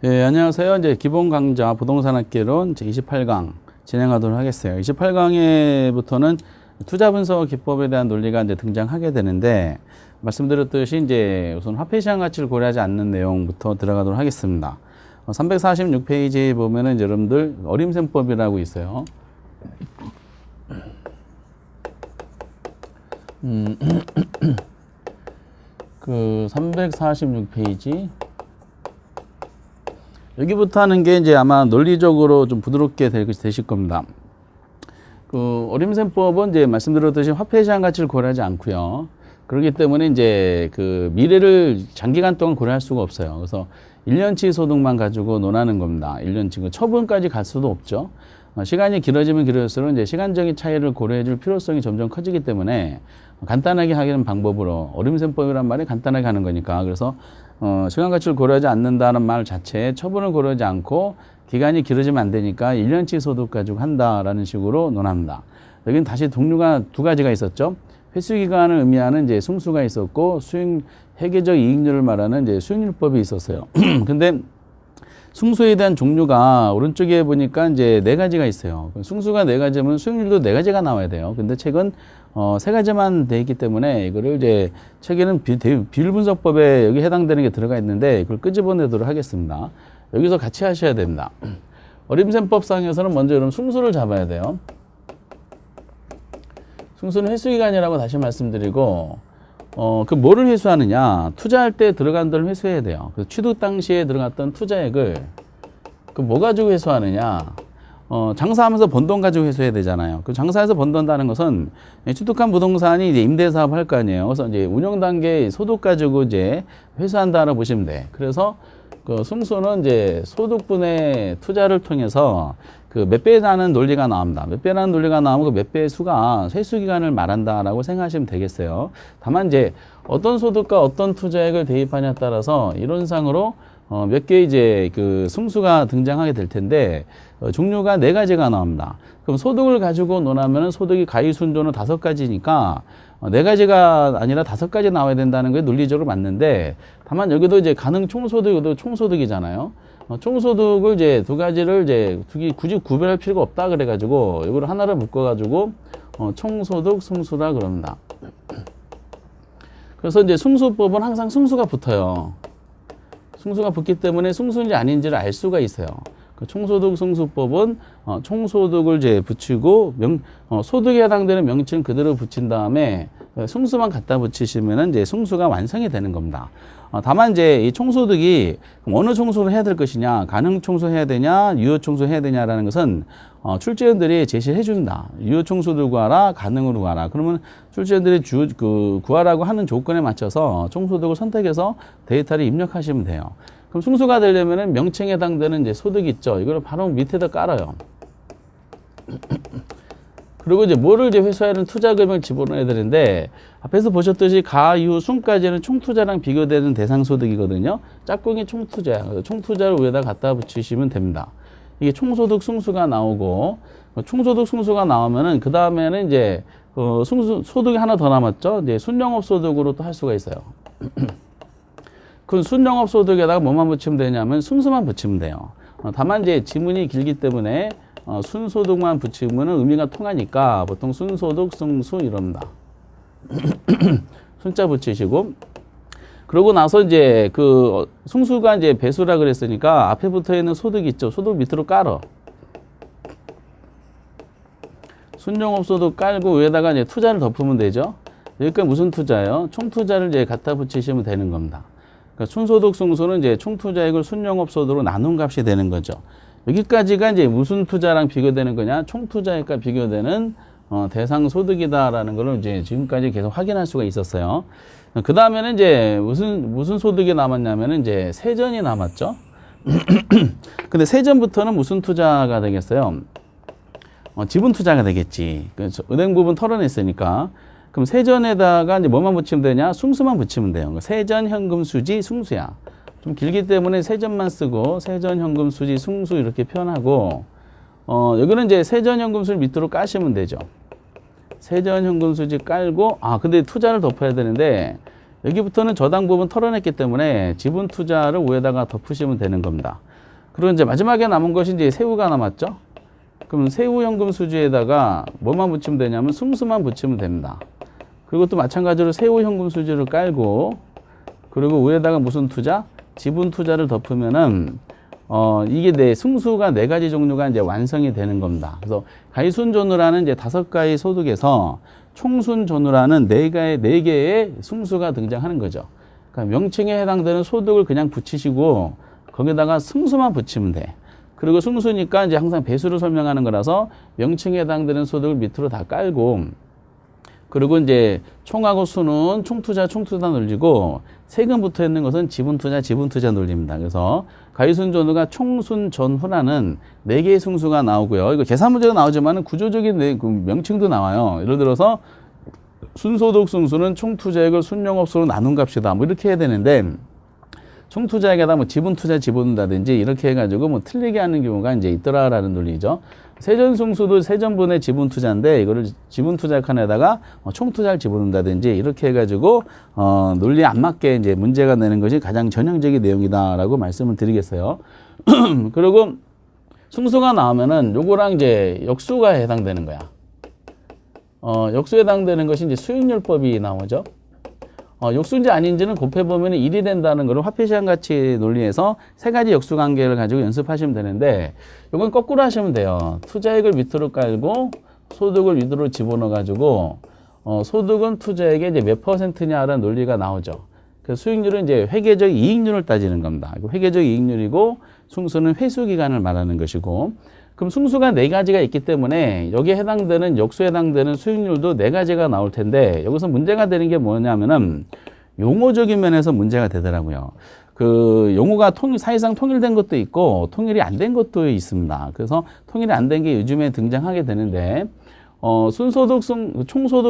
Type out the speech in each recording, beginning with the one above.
예, 안녕하세요. 이제 기본 강좌 부동산 학개론 제 28강 진행하도록 하겠어요. 28강에부터는 투자 분석 기법에 대한 논리가 이제 등장하게 되는데, 말씀드렸듯이 이제 우선 화폐 시장 가치를 고려하지 않는 내용부터 들어가도록 하겠습니다. 346페이지에 보면은 이제 여러분들 어림셈법이라고 있어요. 그 346페이지 여기부터 하는 게 이제 아마 논리적으로 좀 부드럽게 되실 겁니다. 그 어림셈법은 이제 말씀드렸듯이 화폐 시장 가치를 고려하지 않고요. 그렇기 때문에 이제 그 미래를 장기간 동안 고려할 수가 없어요. 그래서 1년치 소득만 가지고 논하는 겁니다. 1년치 그 처분까지 갈 수도 없죠. 시간이 길어지면 길어질수록 이제 시간적인 차이를 고려해 줄 필요성이 점점 커지기 때문에 간단하게 하는 방법으로 어림셈법이란 말이 간단하게 하는 거니까, 그래서 시간 가치를 고려하지 않는다는 말 자체에 처분을 고려하지 않고 기간이 길어지면 안 되니까 1년치 소득 가지고 한다라는 식으로 논합니다. 여기는 다시 종류가 두 가지가 있었죠. 회수 기간을 의미하는 이제 승수가 있었고, 회계적 이익률을 말하는 이제 수익률법이 있었어요. 근데 승수에 대한 종류가 오른쪽에 보니까 이제 네 가지가 있어요. 승수가 네 가지면 수익률도 네 가지가 나와야 돼요. 근데 책은 세 가지만 돼 있기 때문에 이거를 이제 책에는 비율분석법에 여기 해당되는 게 들어가 있는데 이걸 끄집어내도록 하겠습니다. 여기서 같이 하셔야 됩니다. 어림셈법상에서는 먼저 여러분 승수를 잡아야 돼요. 승수는 회수기간이라고 다시 말씀드리고, 그 뭐를 회수하느냐? 투자할 때 들어간 돈을 회수해야 돼요. 그래서 취득 당시에 들어갔던 투자액을 그 뭐 가지고 회수하느냐? 장사하면서 번 돈 가지고 회수해야 되잖아요. 그 장사해서 번 돈다는 것은 취득한 부동산이 이제 임대 사업 할 거 아니에요. 그래서 이제 운영 단계 소득 가지고 이제 회수한다라고 보시면 돼. 그래서 그 승수는 이제 소득분의 투자를 통해서 그 몇 배 나는 논리가 나옵니다. 몇 배라는 논리가 나오면 그 몇 배의 수가 회수 기간을 말한다라고 생각하시면 되겠어요. 다만 이제 어떤 소득과 어떤 투자액을 대입하냐에 따라서 이론상으로 몇 개 이제 그 승수가 등장하게 될 텐데, 종류가 네 가지가 나옵니다. 그럼 소득을 가지고 논하면은 소득이 가위순조는 5가지니까 네 가지가 아니라 5가지 나와야 된다는 게 논리적으로 맞는데, 다만 여기도 이제 가능 총소득도 총소득이잖아요. 총소득을 이제 두 가지를 이제 굳이 구별할 필요가 없다 그래가지고 이걸 하나를 묶어가지고 총소득 승수라 그럽니다. 그래서 이제 승수법은 항상 승수가 붙어요. 승수가 붙기 때문에 승수인지 아닌지를 알 수가 있어요. 그 총소득 승수법은 총소득을 이제 붙이고 소득에 해당되는 명칭 그대로 붙인 다음에 승수만 갖다 붙이시면은 이제 승수가 완성이 되는 겁니다. 다만 이제 이 총소득이 어느 총소를 해야 될 것이냐, 가능 총소 해야 되냐, 유효 총소 해야 되냐라는 것은 출제원들이 제시해 준다. 유효 총소를 구하라, 가능으로 구하라. 그러면 출제원들이 구하라고 하는 조건에 맞춰서 총소득을 선택해서 데이터를 입력하시면 돼요. 그럼 승수가 되려면은 명칭에 해당되는 이제 소득이 있죠. 이걸 바로 밑에다 깔아요. 그리고 이제 뭐를 이제 회수하는 투자 금액을 집어넣어야 되는데, 앞에서 보셨듯이 가, 유, 순까지는 총투자랑 비교되는 대상 소득이거든요. 짝꿍이 총투자야. 그래서 총투자를 위에다 갖다 붙이시면 됩니다. 이게 총소득 승수가 나오고, 총소득 승수가 나오면은 그 다음에는 이제 소득이 하나 더 남았죠. 이제 순영업 소득으로 또 할 수가 있어요. 그 순영업 소득에다가 뭐만 붙이면 되냐면 승수만 붙이면 돼요. 다만 이제 지문이 길기 때문에 순소득만 붙이면 의미가 통하니까 보통 순소득, 승수 이럽니다. 순자 붙이시고, 그러고 나서 이제 그 승수가 이제 배수라 그랬으니까 앞에 붙어 있는 소득 있죠. 소득 밑으로 깔어. 순영업 소득 깔고 위에다가 이제 투자를 덮으면 되죠. 여기까지 무슨 투자예요? 총투자를 이제 갖다 붙이시면 되는 겁니다. 그러니까 순소득 승수는 이제 총투자액을 순영업 소득으로 나눈 값이 되는 거죠. 여기까지가 이제 무슨 투자랑 비교되는 거냐? 총투자액과 비교되는 대상 소득이다라는 걸 이제 지금까지 계속 확인할 수가 있었어요. 그 다음에는 이제 무슨 소득이 남았냐면은 이제 세전이 남았죠. 근데 세전부터는 무슨 투자가 되겠어요? 지분 투자가 되겠지. 은행 부분 털어냈으니까. 그럼 세전에다가 이제 뭐만 붙이면 되냐? 승수만 붙이면 돼요. 세전, 현금, 수지, 승수야. 좀 길기 때문에 세전만 쓰고 세전, 현금, 수지, 승수 이렇게 표현하고, 여기는 이제 세전, 현금, 수지 밑으로 까시면 되죠. 세전, 현금, 수지 깔고, 근데 투자를 덮어야 되는데 여기부터는 저당 부분 털어냈기 때문에 지분 투자를 위에다가 덮으시면 되는 겁니다. 그리고 이제 마지막에 남은 것이 이제 세후가 남았죠. 그럼 세후 현금 수지에다가 뭐만 붙이면 되냐면 승수만 붙이면 됩니다. 그리고 또 마찬가지로 세후 현금 수지를 깔고, 그리고 위에다가 무슨 투자? 지분 투자를 덮으면은 이게 승수가 네 가지 종류가 이제 완성이 되는 겁니다. 그래서 가이순전후라는 이제 5가지 소득에서 총순전후라는 네 개의 승수가 등장하는 거죠. 그러니까 명칭에 해당되는 소득을 그냥 붙이시고 거기다가 승수만 붙이면 돼. 그리고 승수니까 이제 항상 배수를 설명하는 거라서 명칭에 해당되는 소득을 밑으로 다 깔고, 그리고 이제 총하고 수는 총투자 논리고, 세금 붙어 있는 것은 지분투자 논리입니다. 그래서 가이순전후가 총순전후라는 4개의 승수가 나오고요. 이거 계산 문제가 나오지만 구조적인 그 명칭도 나와요. 예를 들어서 순소득 승수는 총투자액을 순영업소로 나눈 값이다. 뭐 이렇게 해야 되는데, 총투자액에다 뭐 지분투자 집어넣는다든지 이렇게 해가지고 뭐 틀리게 하는 경우가 이제 있더라라는 논리죠. 세전승수도 세전분의 지분투자인데 이거를 지분투자 칸에다가 총투자를 집어넣는다든지 이렇게 해가지고 논리에 안 맞게 이제 문제가 되는 것이 가장 전형적인 내용이다라고 말씀을 드리겠어요. 그리고 승수가 나오면은 요거랑 이제 역수가 해당되는 거야. 역수에 해당되는 것이 이제 수익률법이 나오죠. 역수인지 아닌지는 곱해보면 1이 된다는 거를 화폐시장가치 논리에서 3가지 역수 관계를 가지고 연습하시면 되는데, 이건 거꾸로 하시면 돼요. 투자액을 밑으로 깔고 소득을 위로 집어넣어가지고 소득은 투자액의 이제 몇 %냐라는 논리가 나오죠. 그래서 수익률은 이제 회계적 이익률을 따지는 겁니다. 회계적 이익률이고 승수는 회수기간을 말하는 것이고, 그럼 승수가 4가지가 있기 때문에 여기에 해당되는 역수에 해당되는 수익률도 4가지가 나올 텐데, 여기서 문제가 되는 게 뭐냐면은 용어적인 면에서 문제가 되더라고요. 그 용어가 사실상 통일된 것도 있고 통일이 안 된 것도 있습니다. 그래서 통일이 안 된 게 요즘에 등장하게 되는데, 총소득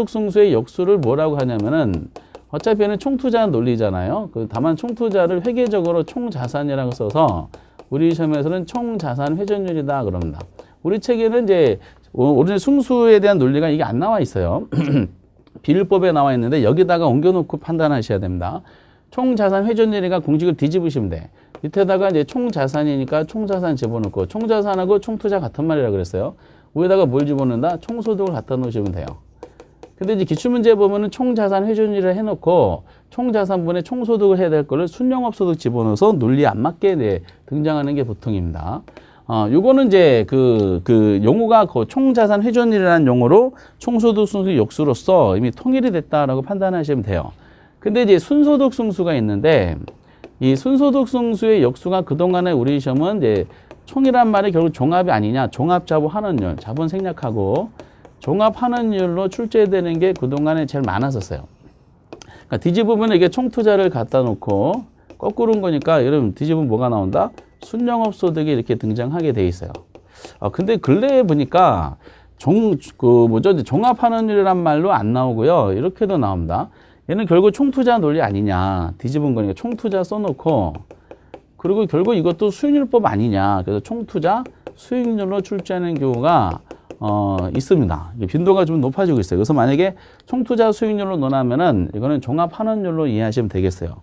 승수의 역수를 뭐라고 하냐면은 어차피는 총투자 논리잖아요. 다만 총투자를 회계적으로 총자산이라고 써서 우리 시험에서는 총자산 회전율이다 그럽니다. 우리 책에는 이제 오리지널 승수에 대한 논리가 이게 안 나와 있어요. 비율법에 나와 있는데 여기다가 옮겨놓고 판단하셔야 됩니다. 총자산 회전율이가 공식을 뒤집으시면 돼. 밑에다가 이제 총자산이니까 총자산 집어넣고, 총자산하고 총투자 같은 말이라 그랬어요. 위에다가 뭘 집어넣는다? 총소득을 갖다 놓으시면 돼요. 근데 이제 기출문제 보면은 총자산 회전율을 해놓고 총자산분의 총소득을 해야 될 거를 순영업소득 집어넣어서 논리에 안 맞게 등장하는 게 보통입니다. 요거는 이제 그 용어가 총자산 회전율이라는 용어로 총소득 승수 역수로서 이미 통일이 됐다라고 판단하시면 돼요. 근데 이제 순소득 승수가 있는데, 이 순소득 승수의 역수가 그동안에 우리 시험은 이제 총이란 말이 결국 종합이 아니냐, 종합자본 자본 생략하고 종합환원율로 출제되는 게 그동안에 제일 많았었어요. 그러니까 뒤집으면 이게 총투자를 갖다 놓고 거꾸로인 거니까 여러분 뒤집으면 뭐가 나온다? 순영업소득이 이렇게 등장하게 돼 있어요. 근데 근래에 보니까 종합환원율이란 말로 안 나오고요. 이렇게도 나옵니다. 얘는 결국 총투자 논리 아니냐. 뒤집은 거니까 총투자 써놓고, 그리고 결국 이것도 수익률법 아니냐. 그래서 총투자 수익률로 출제하는 경우가 있습니다. 빈도가 좀 높아지고 있어요. 그래서 만약에 총투자 수익률로 논하면은 이거는 종합환원율로 이해하시면 되겠어요.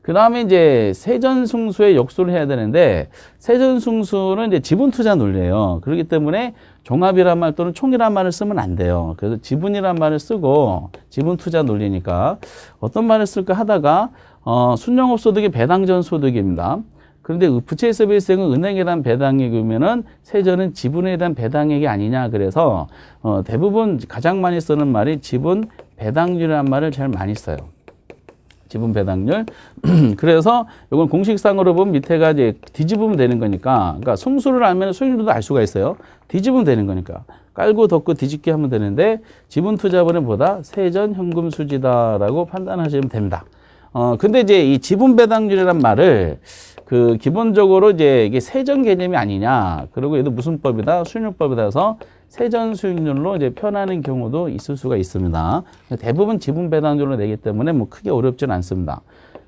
그 다음에 이제 세전승수의 역수를 해야 되는데, 세전승수는 이제 지분투자 논리예요. 그렇기 때문에 종합이란 말 또는 총이란 말을 쓰면 안 돼요. 그래서 지분이란 말을 쓰고, 지분투자 논리니까 어떤 말을 쓸까 하다가 순영업소득이 배당전 소득입니다. 그런데 부채에서 발생은 은행에 대한 배당액이면은 세전은 지분에 대한 배당액이 아니냐. 그래서 대부분 가장 많이 쓰는 말이 지분 배당률이라는 말을 제일 많이 써요. 지분 배당률. 그래서 이건 공식상으로 보면 밑에가 이제 뒤집으면 되는 거니까, 그러니까 승수를 알면 수익률도 알 수가 있어요. 뒤집으면 되는 거니까 깔고 덮고 뒤집기 하면 되는데, 지분 투자분은 보다 세전 현금 수지다라고 판단하시면 됩니다. 근데 이제 이 지분 배당률이란 말을 기본적으로 이제 이게 세전 개념이 아니냐, 그리고 얘도 무슨 법이다? 수익률법이다 해서 세전 수익률로 이제 표현하는 경우도 있을 수가 있습니다. 대부분 지분 배당률로 내기 때문에 뭐 크게 어렵지는 않습니다.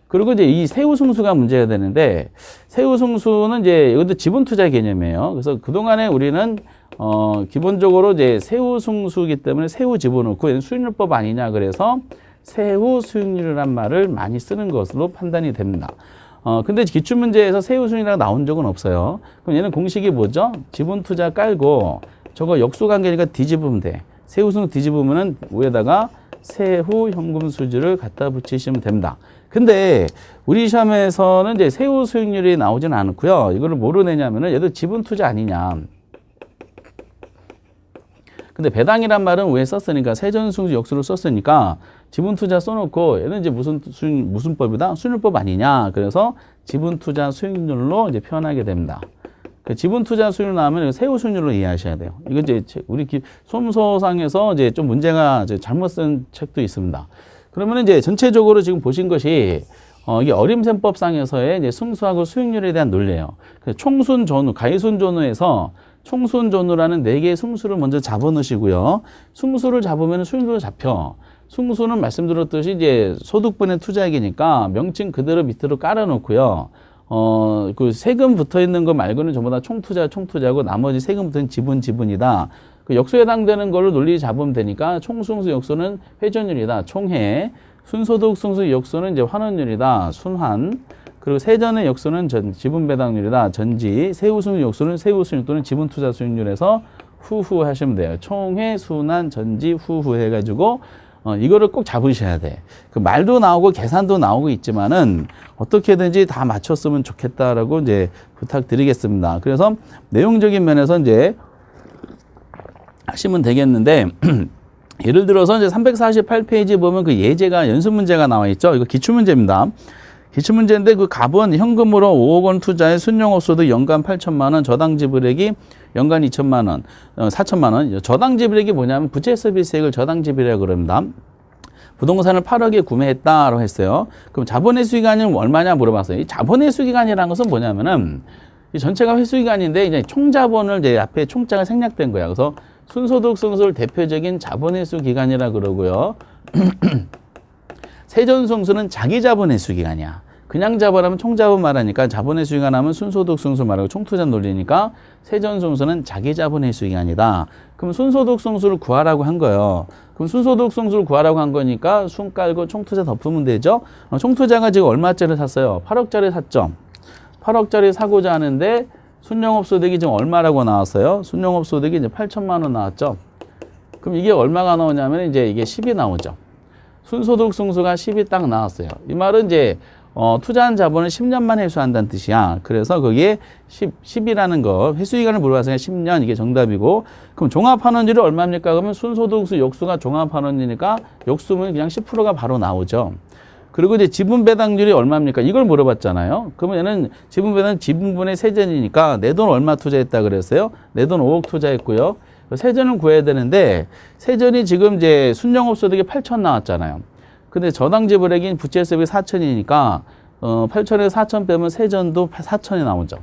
그리고 이제 이 세후승수가 문제가 되는데, 세후승수는 이제 이것도 지분 투자 개념이에요. 그래서 그동안에 우리는 기본적으로 이제 세후승수이기 때문에 세후 집어넣고 얘는 수익률법 아니냐, 그래서 세후 수익률이란 말을 많이 쓰는 것으로 판단이 됩니다. 근데 기출문제에서 세우순위라고 나온 적은 없어요. 그럼 얘는 공식이 뭐죠? 지분투자 깔고 저거 역수관계니까 뒤집으면 돼. 세우순위 뒤집으면은 위에다가 세후 현금 수지를 갖다 붙이시면 됩니다. 근데 우리 시험에서는 이제 세후 수익률이 나오진 않고요. 이거를 뭐로 내냐면은 얘도 지분투자 아니냐. 근데 배당이란 말은 왜 썼으니까 세전수익 역수를 썼으니까 지분투자 써놓고 얘는 이제 무슨 법이다? 수익률법 아니냐. 그래서 지분투자 수익률로 이제 표현하게 됩니다. 그 지분투자 수익률 나오면 세후 수익률로 이해하셔야 돼요. 이거 이제 우리 소음서상에서 이제 좀 문제가 이제 잘못 쓴 책도 있습니다. 그러면 이제 전체적으로 지금 보신 것이 이게 어림셈법상에서의 이제 승수하고 수익률에 대한 논리예요. 총순 전후, 가이순 전후에서 총순 전후라는 4개의 승수를 먼저 잡아 넣으시고요. 승수를 잡으면 수익률도 잡혀. 승수는 말씀드렸듯이 이제 소득분의 투자액이니까 명칭 그대로 밑으로 깔아놓고요. 그 세금 붙어 있는 거 말고는 전부 다 총투자고 나머지 세금 붙은 지분이다. 그 역수에 해당되는 걸로 논리 잡으면 되니까 총승수 역수는 회전율이다. 총회. 순소득 승수 역수는 이제 환원율이다. 순환. 그리고 세전의 역수는 지분 배당률이다. 전지. 세후수익 역수는 세후수익 또는 지분 투자 수익률에서 후후 하시면 돼요. 총회, 순환, 전지, 후후 해가지고 이거를 꼭 잡으셔야 돼. 그 말도 나오고 계산도 나오고 있지만은 어떻게든지 다 맞췄으면 좋겠다라고 이제 부탁드리겠습니다. 그래서 내용적인 면에서 이제 하시면 되겠는데 예를 들어서 이제 348페이지 보면 그 예제가 연습 문제가 나와 있죠. 이거 기출 문제입니다. 기출 문제인데 그 갑은 현금으로 5억 원 투자에 순영업소득 연간 8천만 원, 저당 지불액이 연간 2천만 원, 4천만 원. 저당 지불액이 뭐냐면 부채 서비스액을 저당 지불이라고 그럽니다. 부동산을 8억에 구매했다라고 했어요. 그럼 자본의 수익기간이 얼마냐 물어봤어요. 이 자본의 수익기간이라는 것은 뭐냐면은 이 전체가 회수기간인데 이제 총자본을 이제 앞에 총자가 생략된 거야. 그래서 순소득 승수를 대표적인 자본회수 기간이라 그러고요. 세전승수는 자기 자본회수 기간이야. 그냥 자본하면 총자본 말하니까 자본회수 기간 하면 순소득 승수 말하고 총투자 논리니까 세전승수는 자기 자본회수 기간이다. 그럼 순소득 승수를 구하라고 한 거예요. 그럼 순소득 승수를 구하라고 한 거니까 순 깔고 총투자 덮으면 되죠. 총투자가 지금 얼마짜리 샀어요? 8억짜리 샀죠. 8억짜리 사고자 하는데 순영업소득이 지금 얼마라고 나왔어요? 순영업소득이 이제 8천만 원 나왔죠. 그럼 이게 얼마가 나오냐면 이제 이게 10이 나오죠. 순소득 승수가 10이 딱 나왔어요. 이 말은 이제 투자한 자본을 10년만 회수한다는 뜻이야. 그래서 거기에 10이라는 거 회수기간을 물어봤으니까 10년 이게 정답이고 그럼 종합환원율이 얼마입니까? 그러면 순소득수 역수가 종합환원이니까 역수면 그냥 10%가 바로 나오죠. 그리고 이제 지분 배당률이 얼마입니까? 이걸 물어봤잖아요. 그러면 얘는 지분 배당 지분분의 세전이니까 내 돈 얼마 투자했다 그랬어요? 내 돈 5억 투자했고요. 세전을 구해야 되는데 세전이 지금 이제 순영업소득이 8천 나왔잖아요. 근데 저당 지불액인 부채세액이 4천이니까 8천에서 4천 빼면 세전도 4천이 나오죠.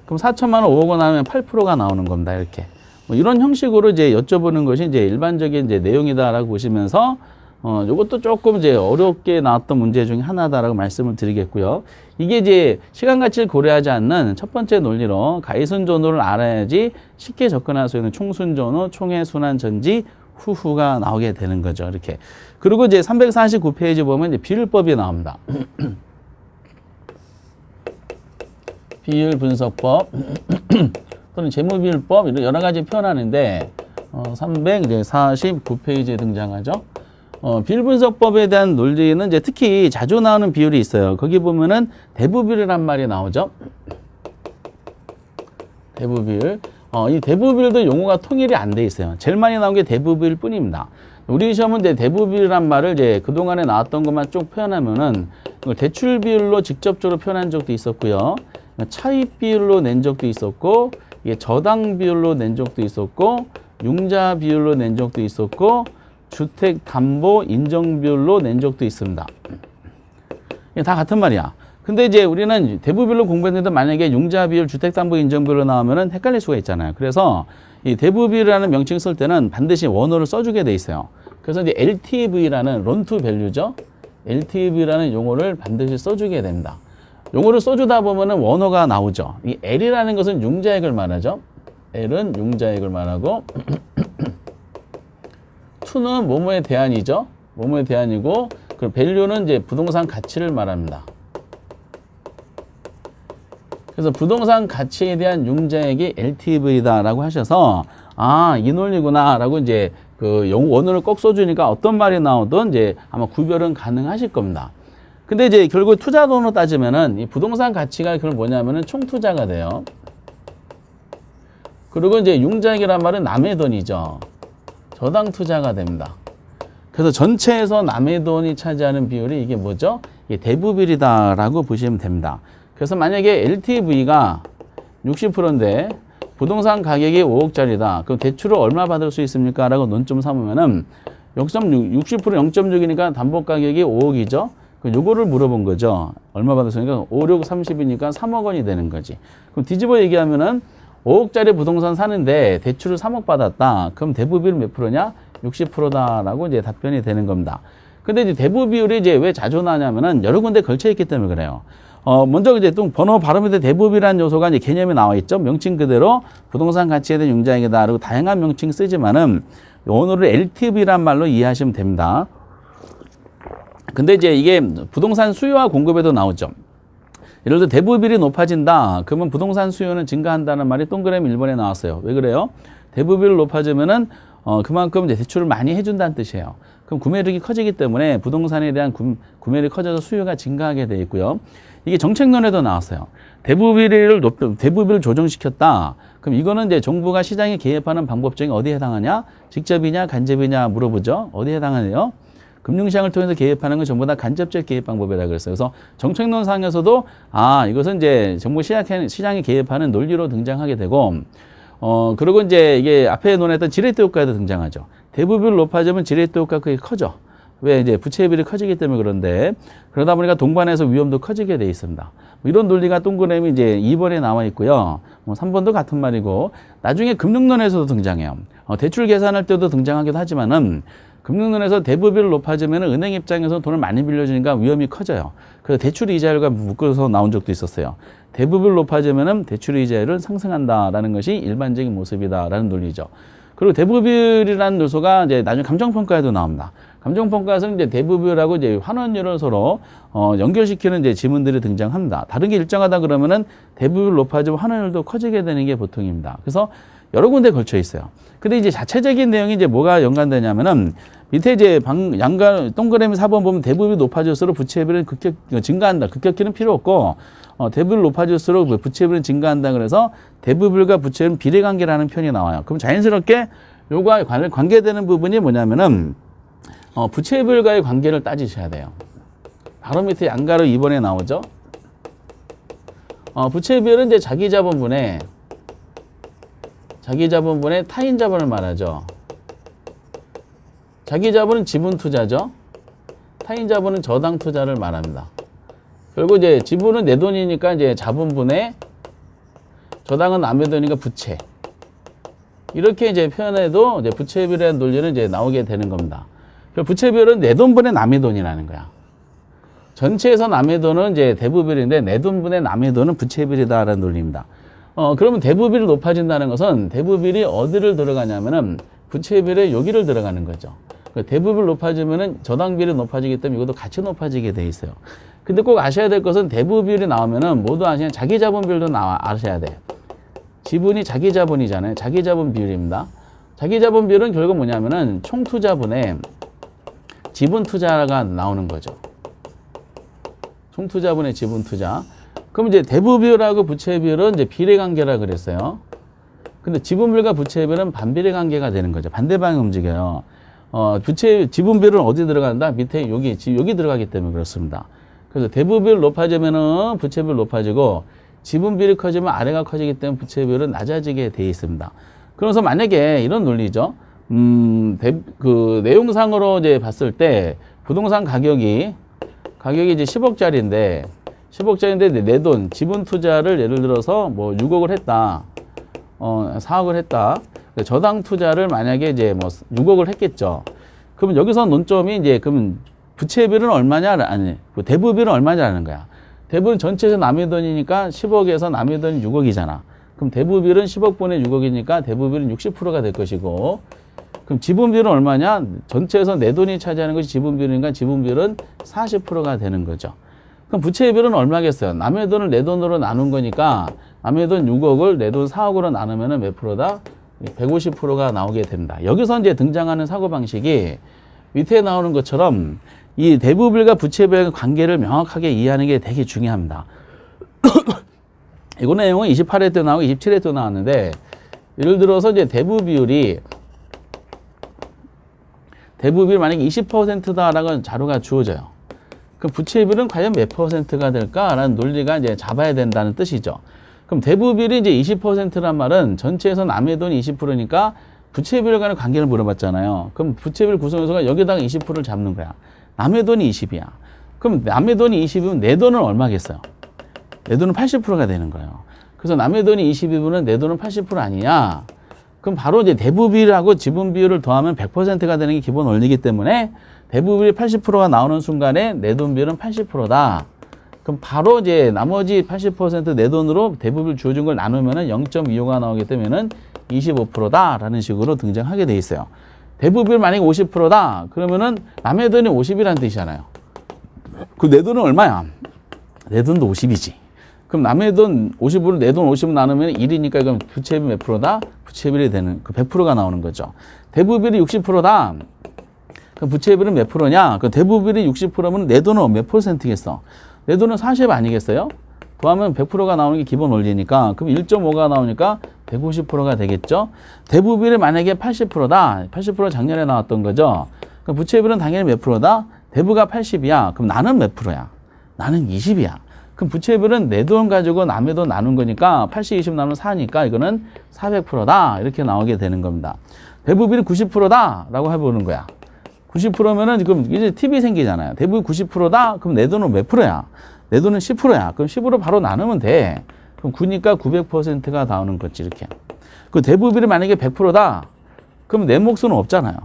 그럼 4천만 원 5억 원 하면 8%가 나오는 겁니다. 이렇게. 뭐 이런 형식으로 이제 여쭤보는 것이 이제 일반적인 이제 내용이다라고 보시면서 요것도 조금 이제 어렵게 나왔던 문제 중에 하나다라고 말씀을 드리겠고요. 이게 이제 시간 가치를 고려하지 않는 첫 번째 논리로 가이순 전후를 알아야지 쉽게 접근할 수 있는 총순 전후, 총회 순환 전지, 후후가 나오게 되는 거죠. 이렇게. 그리고 이제 349페이지 보면 이제 비율법이 나옵니다. 비율 분석법 또는 재무비율법 이런 여러 가지 표현하는데 349페이지에 등장하죠. 비율분석법에 대한 논리는 이제 특히 자주 나오는 비율이 있어요. 거기 보면은 대부비율이란 말이 나오죠. 대부비율. 이 대부비율도 용어가 통일이 안 돼 있어요. 제일 많이 나온 게 대부비율 뿐입니다. 우리 시험은 이제 대부비율이란 말을 이제 그동안에 나왔던 것만 쭉 표현하면은 이걸 대출 비율로 직접적으로 표현한 적도 있었고요. 차입 비율로 낸 적도 있었고, 이게 저당 비율로 낸 적도 있었고, 융자 비율로 낸 적도 있었고, 주택 담보 인정 비율로 낸 적도 있습니다. 이게 다 같은 말이야. 근데 이제 우리는 대부비율로 공부했는데 만약에 융자 비율, 주택 담보 인정 비율로 나오면은 헷갈릴 수가 있잖아요. 그래서 이 대부비율이라는 명칭 쓸 때는 반드시 원어를 써주게 돼 있어요. 그래서 이제 LTV라는 론 투 밸류죠. LTV라는 용어를 반드시 써주게 됩니다. 용어를 써주다 보면은 원어가 나오죠. 이 L이라는 것은 융자액을 말하죠. L은 융자액을 말하고 투는 뭐뭐에 대한이죠. 뭐뭐에 대한이고, 그 밸류는 이제 부동산 가치를 말합니다. 그래서 부동산 가치에 대한 융자액이 LTV다라고 하셔서 아, 이 논리구나라고 이제 그 원어를 꼭 써주니까 어떤 말이 나오든 이제 아마 구별은 가능하실 겁니다. 근데 이제 결국 투자돈으로 따지면은 이 부동산 가치가 그럼 뭐냐면은 총 투자가 돼요. 그리고 이제 융자액이란 말은 남의 돈이죠. 저당 투자가 됩니다. 그래서 전체에서 남의 돈이 차지하는 비율이 이게 뭐죠? 이게 대부비율이다라고 보시면 됩니다. 그래서 만약에 LTV가 60%인데 부동산 가격이 5억짜리다. 그럼 대출을 얼마 받을 수 있습니까? 라고 논점 삼으면은 0.6, 60% 0.6이니까 담보 가격이 5억이죠. 요거를 물어본 거죠. 얼마 받았으니까 5, 6, 30이니까 3억 원이 되는 거지. 그럼 뒤집어 얘기하면은 5억짜리 부동산 사는데 대출을 3억 받았다. 그럼 대부비율 몇 프로냐? 60%다라고 이제 답변이 되는 겁니다. 근데 이제 대부비율이 이제 왜 자주 나냐면은 여러 군데 걸쳐 있기 때문에 그래요. 먼저 이제 또 번호 발음에 대부비라는 요소가 이제 개념이 나와 있죠. 명칭 그대로 부동산 가치에 대한 융자액이다. 그리고 다양한 명칭 쓰지만은 오늘은 LTV란 말로 이해하시면 됩니다. 근데 이제 이게 부동산 수요와 공급에도 나오죠. 예를 들어 대부비율이 높아진다. 그러면 부동산 수요는 증가한다는 말이 동그라미 1번에 나왔어요. 왜 그래요? 대부비율이 높아지면은 그만큼 이제 대출을 많이 해준다는 뜻이에요. 그럼 구매력이 커지기 때문에 부동산에 대한 구매력이 커져서 수요가 증가하게 돼 있고요. 이게 정책론에도 나왔어요. 대부비율을 조정시켰다. 그럼 이거는 이제 정부가 시장에 개입하는 방법 중에 어디에 해당하냐? 직접이냐, 간접이냐 물어보죠. 어디에 해당하네요? 금융시장을 통해서 개입하는 건 전부 다 간접적 개입 방법이라고 그랬어요. 그래서 정책론상에서도 이것은 이제 정부 시장에 개입하는 논리로 등장하게 되고, 그리고 이제 이게 앞에 논했던 지렛대 효과에도 등장하죠. 대부비율 높아지면 지렛대 효과가 크게 커져. 왜 이제 부채비율이 커지기 때문에 그런데 그러다 보니까 동반해서 위험도 커지게 돼 있습니다. 이런 논리가 동그라미 이제 2번에 나와 있고요. 3번도 같은 말이고 나중에 금융론에서도 등장해요. 대출 계산할 때도 등장하기도 하지만은 금융론에서 대부비율 높아지면 은행 입장에서 돈을 많이 빌려주니까 위험이 커져요. 그래서 대출 이자율과 묶어서 나온 적도 있었어요. 대부비율 높아지면 대출 이자율은 상승한다라는 것이 일반적인 모습이다라는 논리죠. 그리고 대부비율이라는 요소가 이제 나중에 감정평가에도 나옵니다. 감정평가에서는 이제 대부비율하고 이제 환원율을 서로 연결시키는 이제 지문들이 등장합니다. 다른 게 일정하다 그러면은 대부비율 높아지면 환원율도 커지게 되는 게 보통입니다. 그래서 여러 군데 걸쳐 있어요. 근데 이제 자체적인 내용이 이제 뭐가 연관되냐면은 밑에 이제 동그라미 4번 보면 대부비율이 높아질수록 부채비율은 증가한다. 급격히는 필요 없고 대부비율이 높아질수록 부채비율은 증가한다. 그래서 대부비율과 부채비율은 비례관계라는 표현이 나와요. 그럼 자연스럽게 요거와 관계되는 부분이 뭐냐면은 부채비율과의 관계를 따지셔야 돼요. 바로 밑에 양가로 2번에 나오죠. 부채비율은 이제 자기 자본분의 타인 자본을 말하죠. 자기 자본은 지분 투자죠. 타인 자본은 저당 투자를 말합니다. 결국 이제 지분은 내 돈이니까 이제 자본분의 저당은 남의 돈이니까 부채. 이렇게 이제 표현해도 이제 부채비율의 논리는 이제 나오게 되는 겁니다. 부채비율은 내 돈분의 남의 돈이라는 거야. 전체에서 남의 돈은 이제 대부비율인데 내 돈분의 남의 돈은 부채비율이다라는 논리입니다. 그러면 대부비율이 높아진다는 것은 대부비율이 어디를 들어가냐면은 부채비율의 여기를 들어가는 거죠. 대부비율 높아지면은 저당비율이 높아지기 때문에 이것도 같이 높아지게 돼 있어요. 근데 꼭 아셔야 될 것은 대부비율이 나오면은 모두 아시는 자기 자본 비율도 아셔야 돼요. 지분이 자기 자본이잖아요. 자기 자본 비율입니다. 자기 자본 비율은 결국 뭐냐면은 총 투자분의 지분 투자가 나오는 거죠. 총 투자분의 지분 투자. 그럼 이제 대부비율하고 부채비율은 이제 비례관계라 그랬어요. 근데 지분비율과 부채비율은 반비례 관계가 되는 거죠. 반대 방향 움직여요. 지분비율은 어디 들어간다? 밑에 여기 들어가기 때문에 그렇습니다. 그래서 대부비율 높아지면은 부채비율 높아지고 지분비율이 커지면 아래가 커지기 때문에 부채비율은 낮아지게 돼 있습니다. 그래서 만약에 이런 논리죠. 그 내용상으로 이제 봤을 때 부동산 가격이 이제 10억짜리인데 내 돈, 지분 투자를 예를 들어서 뭐 6억을 했다. 4억을 했다. 저당 투자를 만약에 이제 뭐 6억을 했겠죠. 그러면 여기서 논점이 이제 그러면 부채비율은 얼마냐? 아니, 대부비율은 얼마냐라는 거야. 대부분 전체에서 남의 돈이니까 10억에서 남의 돈이 6억이잖아. 그럼 대부비율은 10억분의 6억이니까 대부비율은 60%가 될 것이고, 그럼 지분비율은 얼마냐? 전체에서 내 돈이 차지하는 것이 지분비율이니까 지분비율은 40%가 되는 거죠. 그럼 부채의 비율은 얼마겠어요? 남의 돈을 내 돈으로 나눈 거니까 남의 돈 6억을 내 돈 4억으로 나누면은 몇 프로다? 150%가 나오게 됩니다. 여기서 이제 등장하는 사고방식이 밑에 나오는 것처럼 이 대부비율과 부채비율의 관계를 명확하게 이해하는 게 되게 중요합니다. 이거 내용은 28회 때 나오고 27회 때 나왔는데 예를 들어서 이제 대부비율 만약에 20%다라는 자료가 주어져요. 그럼 부채비율은 과연 몇 %가 될까라는 논리가 이제 잡아야 된다는 뜻이죠. 그럼 대부비율이 이제 20%란 말은 전체에서 남의 돈이 20%니까 부채비율 간의 관계를 물어봤잖아요. 그럼 부채비율 구성요소가 여기다가 20%를 잡는 거야. 남의 돈이 20이야. 그럼 남의 돈이 20이면 내 돈은 얼마겠어요? 내 돈은 80%가 되는 거예요. 그래서 남의 돈이 22분은 내 돈은 80% 아니냐? 그럼 바로 이제 대부비율하고 지분비율을 더하면 100%가 되는 게 기본 원리이기 때문에 대부비율이 80%가 나오는 순간에 내 돈 비율은 80%다. 그럼 바로 이제 나머지 80% 내 돈으로 대부비율 주어진 걸 나누면은 0.25가 나오기 때문에는 25%다라는 식으로 등장하게 돼 있어요. 대부비율 만약에 50%다. 그러면은 남의 돈이 50이라는 뜻이잖아요. 그 내 돈은 얼마야? 내 돈도 50이지. 그럼 남의 돈 50으로 내 돈 50 나누면 1이니까 그럼 부채비율 몇 프로다? 부채비율이 되는 그 100%가 나오는 거죠. 대부비율이 60%다. 그럼 부채비율은 몇 프로냐? 그 대부비율이 60%면 내 돈은 몇 %겠어? 내 돈은 40 아니겠어요? 더하면 100%가 나오는 게 기본 원리니까 그럼 1.5가 나오니까 150%가 되겠죠? 대부비율이 만약에 80%다. 80% 작년에 나왔던 거죠. 그럼 부채비율은 당연히 몇 프로다? 대부가 80이야. 그럼 나는 몇 프로야? 나는 20이야. 그럼 부채비율은 내 돈 가지고 남의 돈 나눈 거니까 80, 20 나누면 4니까 이거는 400%다. 이렇게 나오게 되는 겁니다. 대부비율이 90%다. 라고 해보는 거야. 90%면은 그럼 이제 팁이 생기잖아요. 대부분 90%다? 그럼 내 돈은 몇 프로야? 내 돈은 10%야. 그럼 10으로 바로 나누면 돼. 그럼 9니까 900%가 나오는 거지, 이렇게. 그 대부비율이 만약에 100%다? 그럼 내 몫은 없잖아요.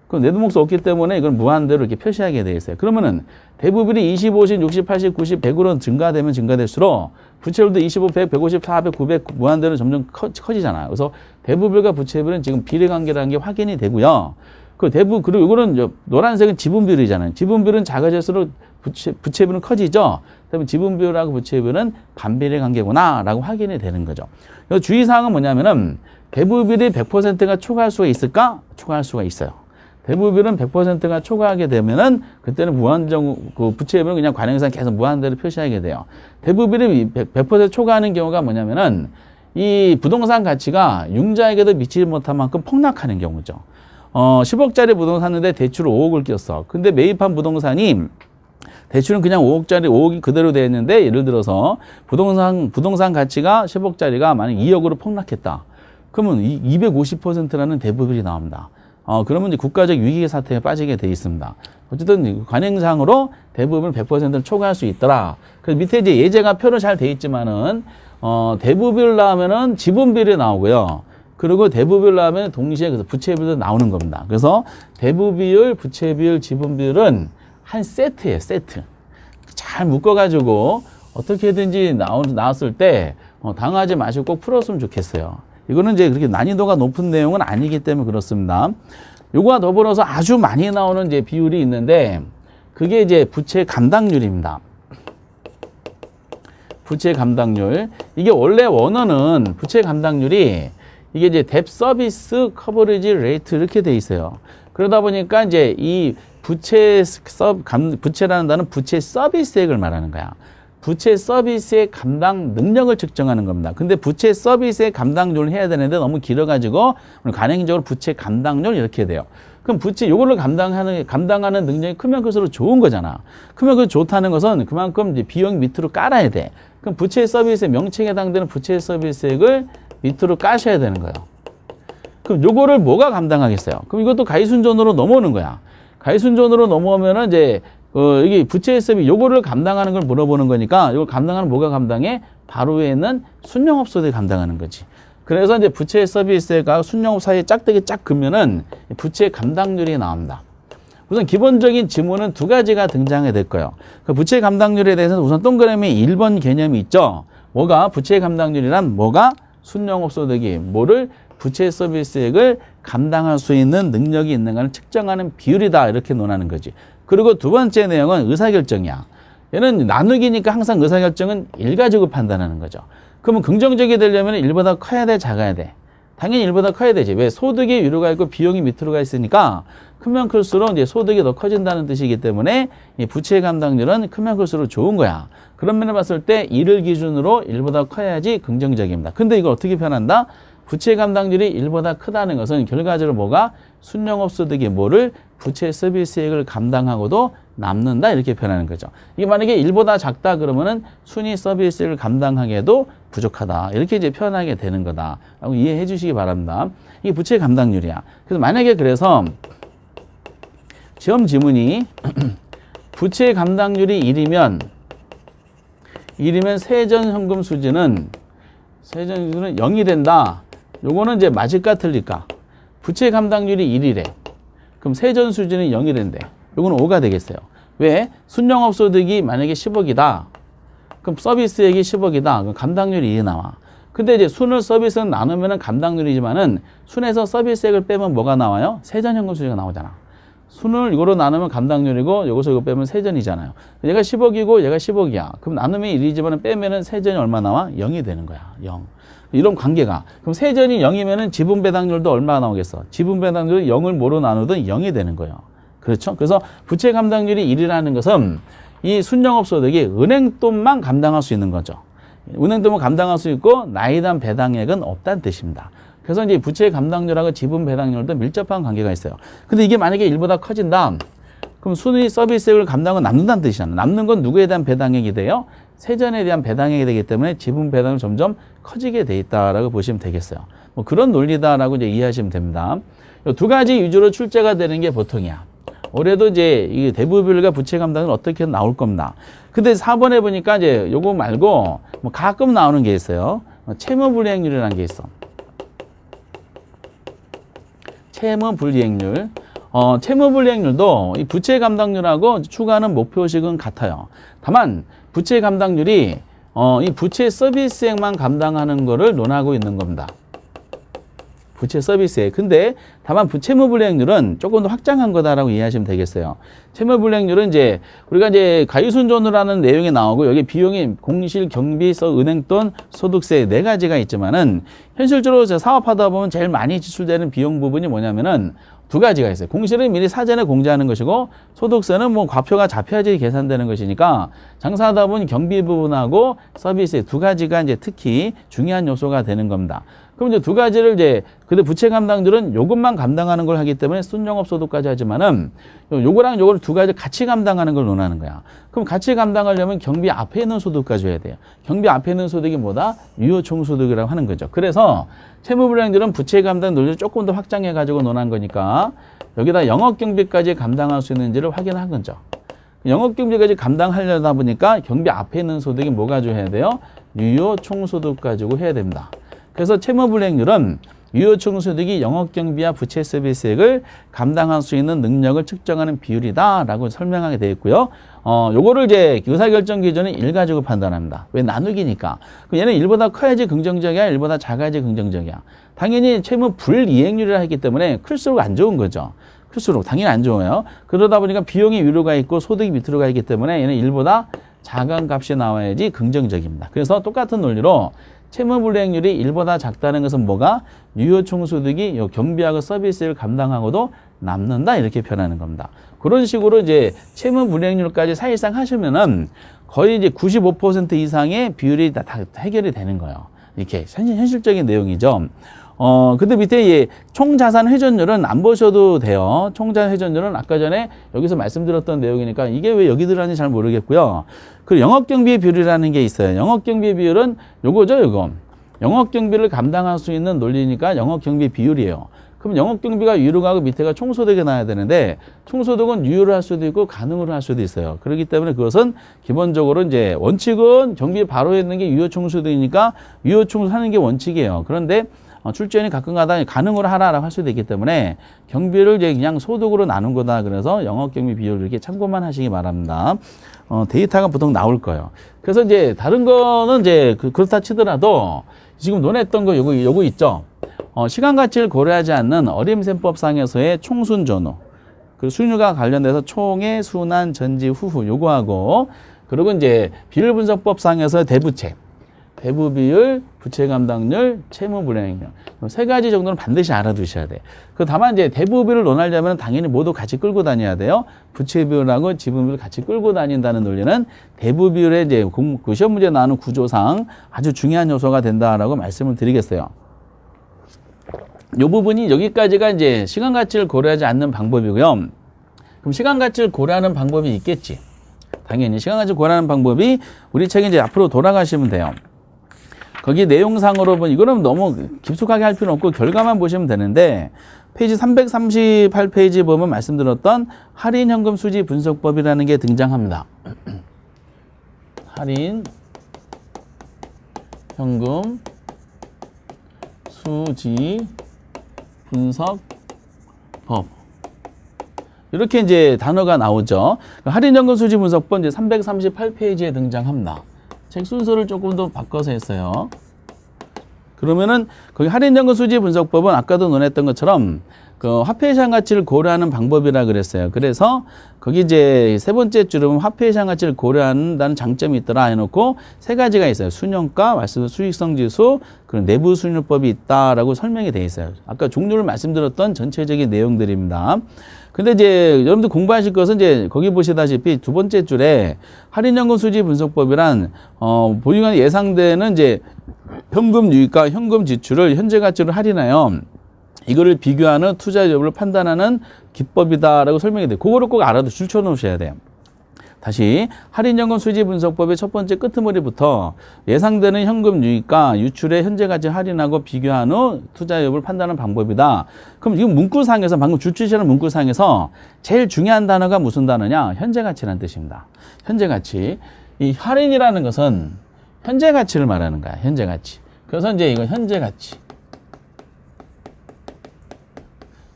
그럼 내 몫은 없기 때문에 이건 무한대로 이렇게 표시하게 돼 있어요. 그러면은 대부비율이 20, 50, 60, 80, 90, 100으로 증가되면 증가될수록 부채비율도 25, 100, 150, 400, 900 무한대로 점점 커지잖아요. 그래서 대부비율과 부채비율은 지금 비례관계라는 게 확인이 되고요. 그리고 이거는 노란색은 지분비율이잖아요. 지분비율은 작아질수록 부채비율은 커지죠. 그다음에 지분비율하고 부채비율은 반비례 관계구나라고 확인이 되는 거죠. 주의사항은 뭐냐면은 대부비율이 100%가 초과할 수가 있을까? 초과할 수가 있어요. 대부비율은 100%가 초과하게 되면은 그때는 그 부채비율은 그냥 관행상 계속 무한대로 표시하게 돼요. 대부비율이 100% 초과하는 경우가 뭐냐면은 이 부동산 가치가 융자에게도 미치지 못한 만큼 폭락하는 경우죠. 10억짜리 부동산 샀는데 대출 5억을 꼈어. 근데 매입한 부동산이 대출은 그냥 5억이 그대로 되어 있는데 예를 들어서 부동산 가치가 10억짜리가 만약 2억으로 폭락했다. 그러면 250%라는 대부비율이 나옵니다. 그러면 이제 국가적 위기 사태에 빠지게 돼 있습니다. 어쨌든 관행상으로 대부분 100%를 초과할 수 있더라. 그래서 밑에 이제 예제가 표로 잘 돼 있지만은 대부비율 나오면은 지분비율이 나오고요. 그리고 대부비율 나오면 동시에 그래서 부채비율도 나오는 겁니다. 그래서 대부비율, 부채비율, 지분비율은 한 세트예요, 세트. 잘 묶어가지고 어떻게든지 나왔을 때 당하지 마시고 꼭 풀었으면 좋겠어요. 이거는 이제 그렇게 난이도가 높은 내용은 아니기 때문에 그렇습니다. 요거와 더불어서 아주 많이 나오는 이제 비율이 있는데 그게 이제 부채 감당률입니다. 부채 감당률. 이게 원래 원어는 부채 감당률이 이게 이제 뎁 서비스 커버리지 레이트 이렇게 돼 있어요. 그러다 보니까 이제 이 부채라는 단어는 부채 서비스액을 말하는 거야. 부채 서비스의 감당 능력을 측정하는 겁니다. 근데 부채 서비스의 감당률을 해야 되는데 너무 길어가지고 관행적으로 부채 감당률 이렇게 돼요. 그럼 부채 요거를 감당하는 능력이 크면 클수록 좋은 거잖아. 크면 그 좋다는 것은 그만큼 이제 비용 밑으로 깔아야 돼. 그럼 부채 서비스의 명칭에 해당되는 부채 서비스액을 밑으로 까셔야 되는 거예요. 그럼 요거를 뭐가 감당하겠어요? 그럼 이것도 가이순전으로 넘어오는 거야. 가이순전으로 넘어오면은 이제 이게 부채 서비스 요거를 감당하는 걸 물어보는 거니까 이걸 감당하는 뭐가 감당해? 바로 위에 있는 순영업소들이 감당하는 거지. 그래서 이제 부채 서비스가 순영업 사이에 짝대기 짝 그면은 부채 감당률이 나옵니다. 우선 기본적인 지문은 두 가지가 등장해 될 거예요. 그 부채 감당률에 대해서는 우선 동그라미 1번 개념이 있죠. 뭐가 부채 감당률이란 뭐가 순영업소득이 뭐를 부채 서비스액을 감당할 수 있는 능력이 있는가를 측정하는 비율이다 이렇게 논하는 거지. 그리고 두 번째 내용은 의사결정이야. 얘는 나누기니까 항상 의사결정은 1 가지고 판단하는 거죠. 그러면 긍정적이 되려면 1보다 커야 돼, 작아야 돼? 당연히 1보다 커야 되지. 왜? 소득이 위로 가 있고 비용이 밑으로 가 있으니까 크면 클수록 이제 소득이 더 커진다는 뜻이기 때문에 이 부채 감당률은 크면 클수록 좋은 거야. 그런 면을 봤을 때 1을 기준으로 1보다 커야지 긍정적입니다. 근데 이걸 어떻게 표현한다? 부채 감당률이 1보다 크다는 것은 결과적으로 뭐가? 순영업 소득이 뭐를? 부채 서비스액을 감당하고도 남는다 이렇게 표현하는 거죠. 이게 만약에 1보다 작다 그러면은 순위 서비스를 감당하기에도 부족하다 이렇게 이제 표현하게 되는 거다라고 이해해 주시기 바랍니다. 이게 부채 감당률이야. 그래서 만약에 그래서 시험 지문이 부채 감당률이 1이면 세전현금 수지는 0이 된다. 요거는 이제 맞을까 틀릴까? 부채 감당률이 1이래. 그럼 세전 수지는 0이 된대. 요거는 5가 되겠어요. 왜? 순영업 소득이 만약에 10억이다. 그럼 서비스액이 10억이다. 그럼 감당률이 2에 나와. 근데 이제 순을 서비스는 나누면은 감당률이지만은 순에서 서비스액을 빼면 뭐가 나와요? 세전현금 수지가 나오잖아. 순을 이거로 나누면 감당률이고 여기서 이거 빼면 세전이잖아요. 얘가 10억이고 얘가 10억이야. 그럼 나누면 1이지만 빼면은 세전이 얼마 나와? 0이 되는 거야. 0. 이런 관계가. 그럼 세전이 0이면은 지분 배당률도 얼마나 나오겠어? 지분 배당률이 0을 뭐로 나누든 0이 되는 거예요. 그렇죠? 그래서 부채 감당률이 1이라는 것은 이 순영업 소득이 은행돈만 감당할 수 있는 거죠. 은행돈만 감당할 수 있고 나에 대한 배당액은 없다는 뜻입니다. 그래서 이제 부채 감당률하고 지분 배당률도 밀접한 관계가 있어요. 근데 이게 만약에 1보다 커진다. 그럼 순위 서비스액을 감당은 남는다는 뜻이잖아요. 남는 건 누구에 대한 배당액이 돼요? 세전에 대한 배당액이 되기 때문에 지분 배당은 점점 커지게 돼 있다라고 보시면 되겠어요. 뭐 그런 논리다라고 이제 이해하시면 됩니다. 이 두 가지 위주로 출제가 되는 게 보통이야. 올해도 이제 이 대부비율과 부채 감당은 어떻게 나올 겁니다. 근데 4번에 보니까 이제 요거 말고 뭐 가끔 나오는 게 있어요. 채무불이행률이라는 게 있어. 채무불이행률. 채무불이행률도 이 부채 감당률하고 추가하는 목표식은 같아요. 다만 부채 감당률이 이 부채 서비스액만 감당하는 거를 논하고 있는 겁니다. 부채 서비스액. 근데 다만 채무불이행률은 조금 더 확장한 거다라고 이해하시면 되겠어요. 채무불이행률은 이제 우리가 이제 가유순전후라는 내용이 나오고 여기 비용이 공실, 경비, 은행돈, 소득세 네 가지가 있지만은 현실적으로 사업하다 보면 제일 많이 지출되는 비용 부분이 뭐냐면은 두 가지가 있어요. 공실은 미리 사전에 공제하는 것이고 소득세는 뭐 과표가 잡혀야지 계산되는 것이니까 장사하다 보면 경비 부분하고 서비스 두 가지가 이제 특히 중요한 요소가 되는 겁니다. 그럼 이제 두 가지를 이제 근데 부채 감당들은 요것만 감당하는 걸 하기 때문에 순영업 소득까지 하지만은 요거랑 요걸 두 가지 같이 감당하는 걸 논하는 거야. 그럼 같이 감당하려면 경비 앞에 있는 소득까지 해야 돼요. 경비 앞에 있는 소득이 뭐다? 유효총소득이라고 하는 거죠. 그래서 채무불이행률은 부채 감당 논리를 조금 더 확장해 가지고 논한 거니까 여기다 영업경비까지 감당할 수 있는지를 확인한 거죠. 영업경비까지 감당하려다 보니까 경비 앞에 있는 소득이 뭐 가지고 해야 돼요? 유효총소득 가지고 해야 됩니다. 그래서 채무불이행률은 유효총소득이 영업경비와 부채 서비스액을 감당할 수 있는 능력을 측정하는 비율이다라고 설명하게 되어 있고요. 요거를 이제 의사결정 기준은 1 가지고 판단합니다. 왜? 나누기니까. 얘는 1보다 커야지 긍정적이야, 1보다 작아야지 긍정적이야. 당연히 채무불이행률이라 했기 때문에 클수록 안 좋은 거죠. 클수록 당연히 안 좋아요. 그러다 보니까 비용이 위로 가 있고 소득이 밑으로 가 있기 때문에 얘는 1보다 작은 값이 나와야지 긍정적입니다. 그래서 똑같은 논리로 채무불이행률이 1보다 작다는 것은 뭐가? 유효총소득이 경비하고 서비스를 감당하고도 남는다 이렇게 표현하는 겁니다. 그런 식으로 이제 채무불이행률까지 사실상 하시면은 거의 이제 95% 이상의 비율이 다 해결이 되는 거예요. 이렇게 현실적인 내용이죠. 근데 밑에 총자산 회전율은 안 보셔도 돼요. 총자산 회전율은 아까 전에 여기서 말씀드렸던 내용이니까 이게 왜 여기 들어가는지 잘 모르겠고요. 그리고 영업경비 비율이라는 게 있어요. 영업경비 비율은 요거죠, 요거. 영업경비를 감당할 수 있는 논리니까 영업경비 비율이에요. 그럼 영업경비가 유효로 가고 밑에가 총소득이 나야 되는데 총소득은 유효로 할 수도 있고 가능으로 할 수도 있어요. 그렇기 때문에 그것은 기본적으로 이제 원칙은 경비 바로 있는 게 유효총소득이니까 유효총소득하는 게 원칙이에요. 그런데 출제원이 가끔가다 가능으로 하라라고 할 수도 있기 때문에 경비를 이제 그냥 소득으로 나눈 거다. 그래서 영업경비 비율을 이렇게 참고만 하시기 바랍니다. 데이터가 보통 나올 거예요. 그래서 이제 다른 거는 이제 그렇다 치더라도 지금 논했던 거 요거 있죠. 시간 가치를 고려하지 않는 어림셈법상에서의 총순전후. 그 순유가 관련돼서 총의 순환 전지 후후 요거하고 그리고 이제 비율 분석법상에서 대부채, 배부 비율, 부채 감당률, 채무 불이행률 세 가지 정도는 반드시 알아두셔야 돼요. 그 다만 이제 대부 비율을 논하려면 당연히 모두 같이 끌고 다녀야 돼요. 부채 비율하고 지분 비율을 같이 끌고 다닌다는 논리는 대부 비율의 이제 그 시험 문제 나오는 구조상 아주 중요한 요소가 된다라고 말씀을 드리겠어요. 이 부분이 여기까지가 이제 시간 가치를 고려하지 않는 방법이고요. 그럼 시간 가치를 고려하는 방법이 있겠지. 당연히 시간 가치를 고려하는 방법이 우리 책에 이제 앞으로 돌아가시면 돼요. 거기 내용상으로 보면 이거는 너무 깊숙하게 할 필요는 없고 결과만 보시면 되는데 페이지 338페이지 보면 말씀드렸던 할인 현금 수지 분석법이라는 게 등장합니다. 할인 현금 수지 분석법 이렇게 이제 단어가 나오죠. 할인 현금 수지 분석법 이제 338페이지에 등장합니다. 책 순서를 조금 더 바꿔서 했어요. 그러면은 거기 할인 현금 수지 분석법은 아까도 논했던 것처럼 그 화폐 시장 가치를 고려하는 방법이라 그랬어요. 그래서 거기 이제 세 번째 줄은 화폐 시장 가치를 고려한다는 장점이 있더라 해놓고 세 가지가 있어요. 순영가, 말씀 수익성 지수, 그리고 내부 순율법이 있다라고 설명이 돼 있어요. 아까 종류를 말씀드렸던 전체적인 내용들입니다. 근데 이제 여러분들 공부하실 것은 이제 거기 보시다시피 두 번째 줄에 할인연금 수지 분석법이란 보유가 예상되는 이제 현금 유입과 현금 지출을 현재 가치로 할인하여 이거를 비교하는 투자 여부를 판단하는 기법이다라고 설명이 돼요. 그거를 꼭 알아도 줄쳐 놓으셔야 돼요. 다시 할인연금 수지 분석법의 첫 번째 끄트머리부터 예상되는 현금 유입과 유출의 현재 가치 할인하고 비교한 후 투자 여부를 판단하는 방법이다. 그럼 이 문구상에서 방금 줄치시는 문구상에서 제일 중요한 단어가 무슨 단어냐? 현재 가치라는 뜻입니다. 현재 가치. 이 할인이라는 것은 현재 가치를 말하는 거야. 현재 가치. 그래서 이제 이건 현재 가치.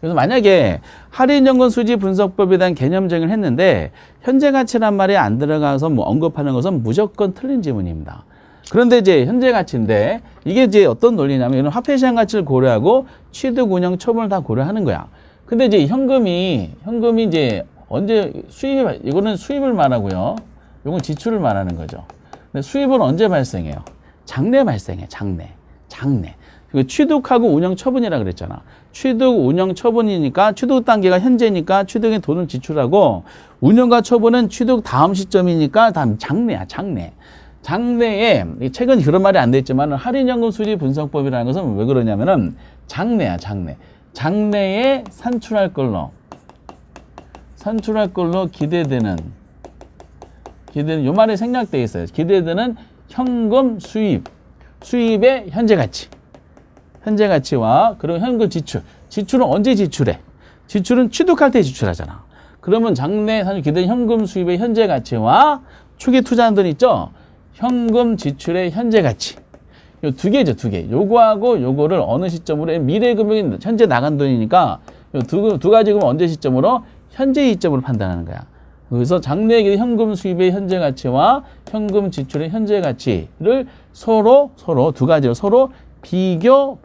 그래서 만약에 할인연금 수지 분석법에 대한 개념 정의를 했는데 현재 가치란 말이 안 들어가서 뭐 언급하는 것은 무조건 틀린 지문입니다. 그런데 이제 현재 가치인데 이게 이제 어떤 논리냐면 이런 화폐 시장 가치를 고려하고 취득, 운영, 처분을 다 고려하는 거야. 근데 이제 현금이 이제 언제 이거는 수입을 말하고요. 이건 지출을 말하는 거죠. 근데 수입은 언제 발생해요? 장래 발생해. 장래. 취득하고 운영 처분이라 그랬잖아. 취득, 운영, 처분이니까 취득 단계가 현재니까 취득에 돈을 지출하고 운영과 처분은 취득 다음 시점이니까 다음 장래야. 장래에 최근 그런 말이 안 돼 있지만 할인연금 수지 분석법이라는 것은 왜 그러냐면은 장래야. 장래에 산출할 걸로 기대되는 요 말이 생략되어 있어요. 기대되는 현금 수입의 현재 가치와 그리고 현금 지출은 언제 지출해? 지출은 취득할 때 지출하잖아. 그러면 장래 사실 기대된 현금 수입의 현재 가치와 초기 투자한 돈 있죠? 현금 지출의 현재 가치. 요 두 개죠, 두 개. 요거하고 요거를 어느 시점으로 미래 금액이 현재 나간 돈이니까 요 두 가지 금은 언제 시점으로? 현재 시점으로 판단하는 거야. 그래서 장래 현금 수입의 현재 가치와 현금 지출의 현재 가치를 서로 두 가지를 서로 비교,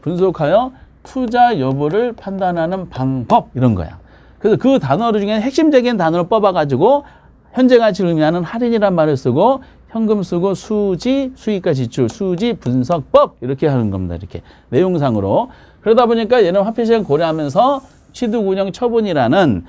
분석하여 투자 여부를 판단하는 방법, 이런 거야. 그래서 그 단어 중에 핵심적인 단어를 뽑아가지고 현재 가치를 의미하는 할인이란 말을 쓰고 현금 쓰고 수익과 지출, 수지 분석법, 이렇게 하는 겁니다. 이렇게 내용상으로. 그러다 보니까 얘는 화폐 시장 고려하면서 취득, 운영, 처분이라는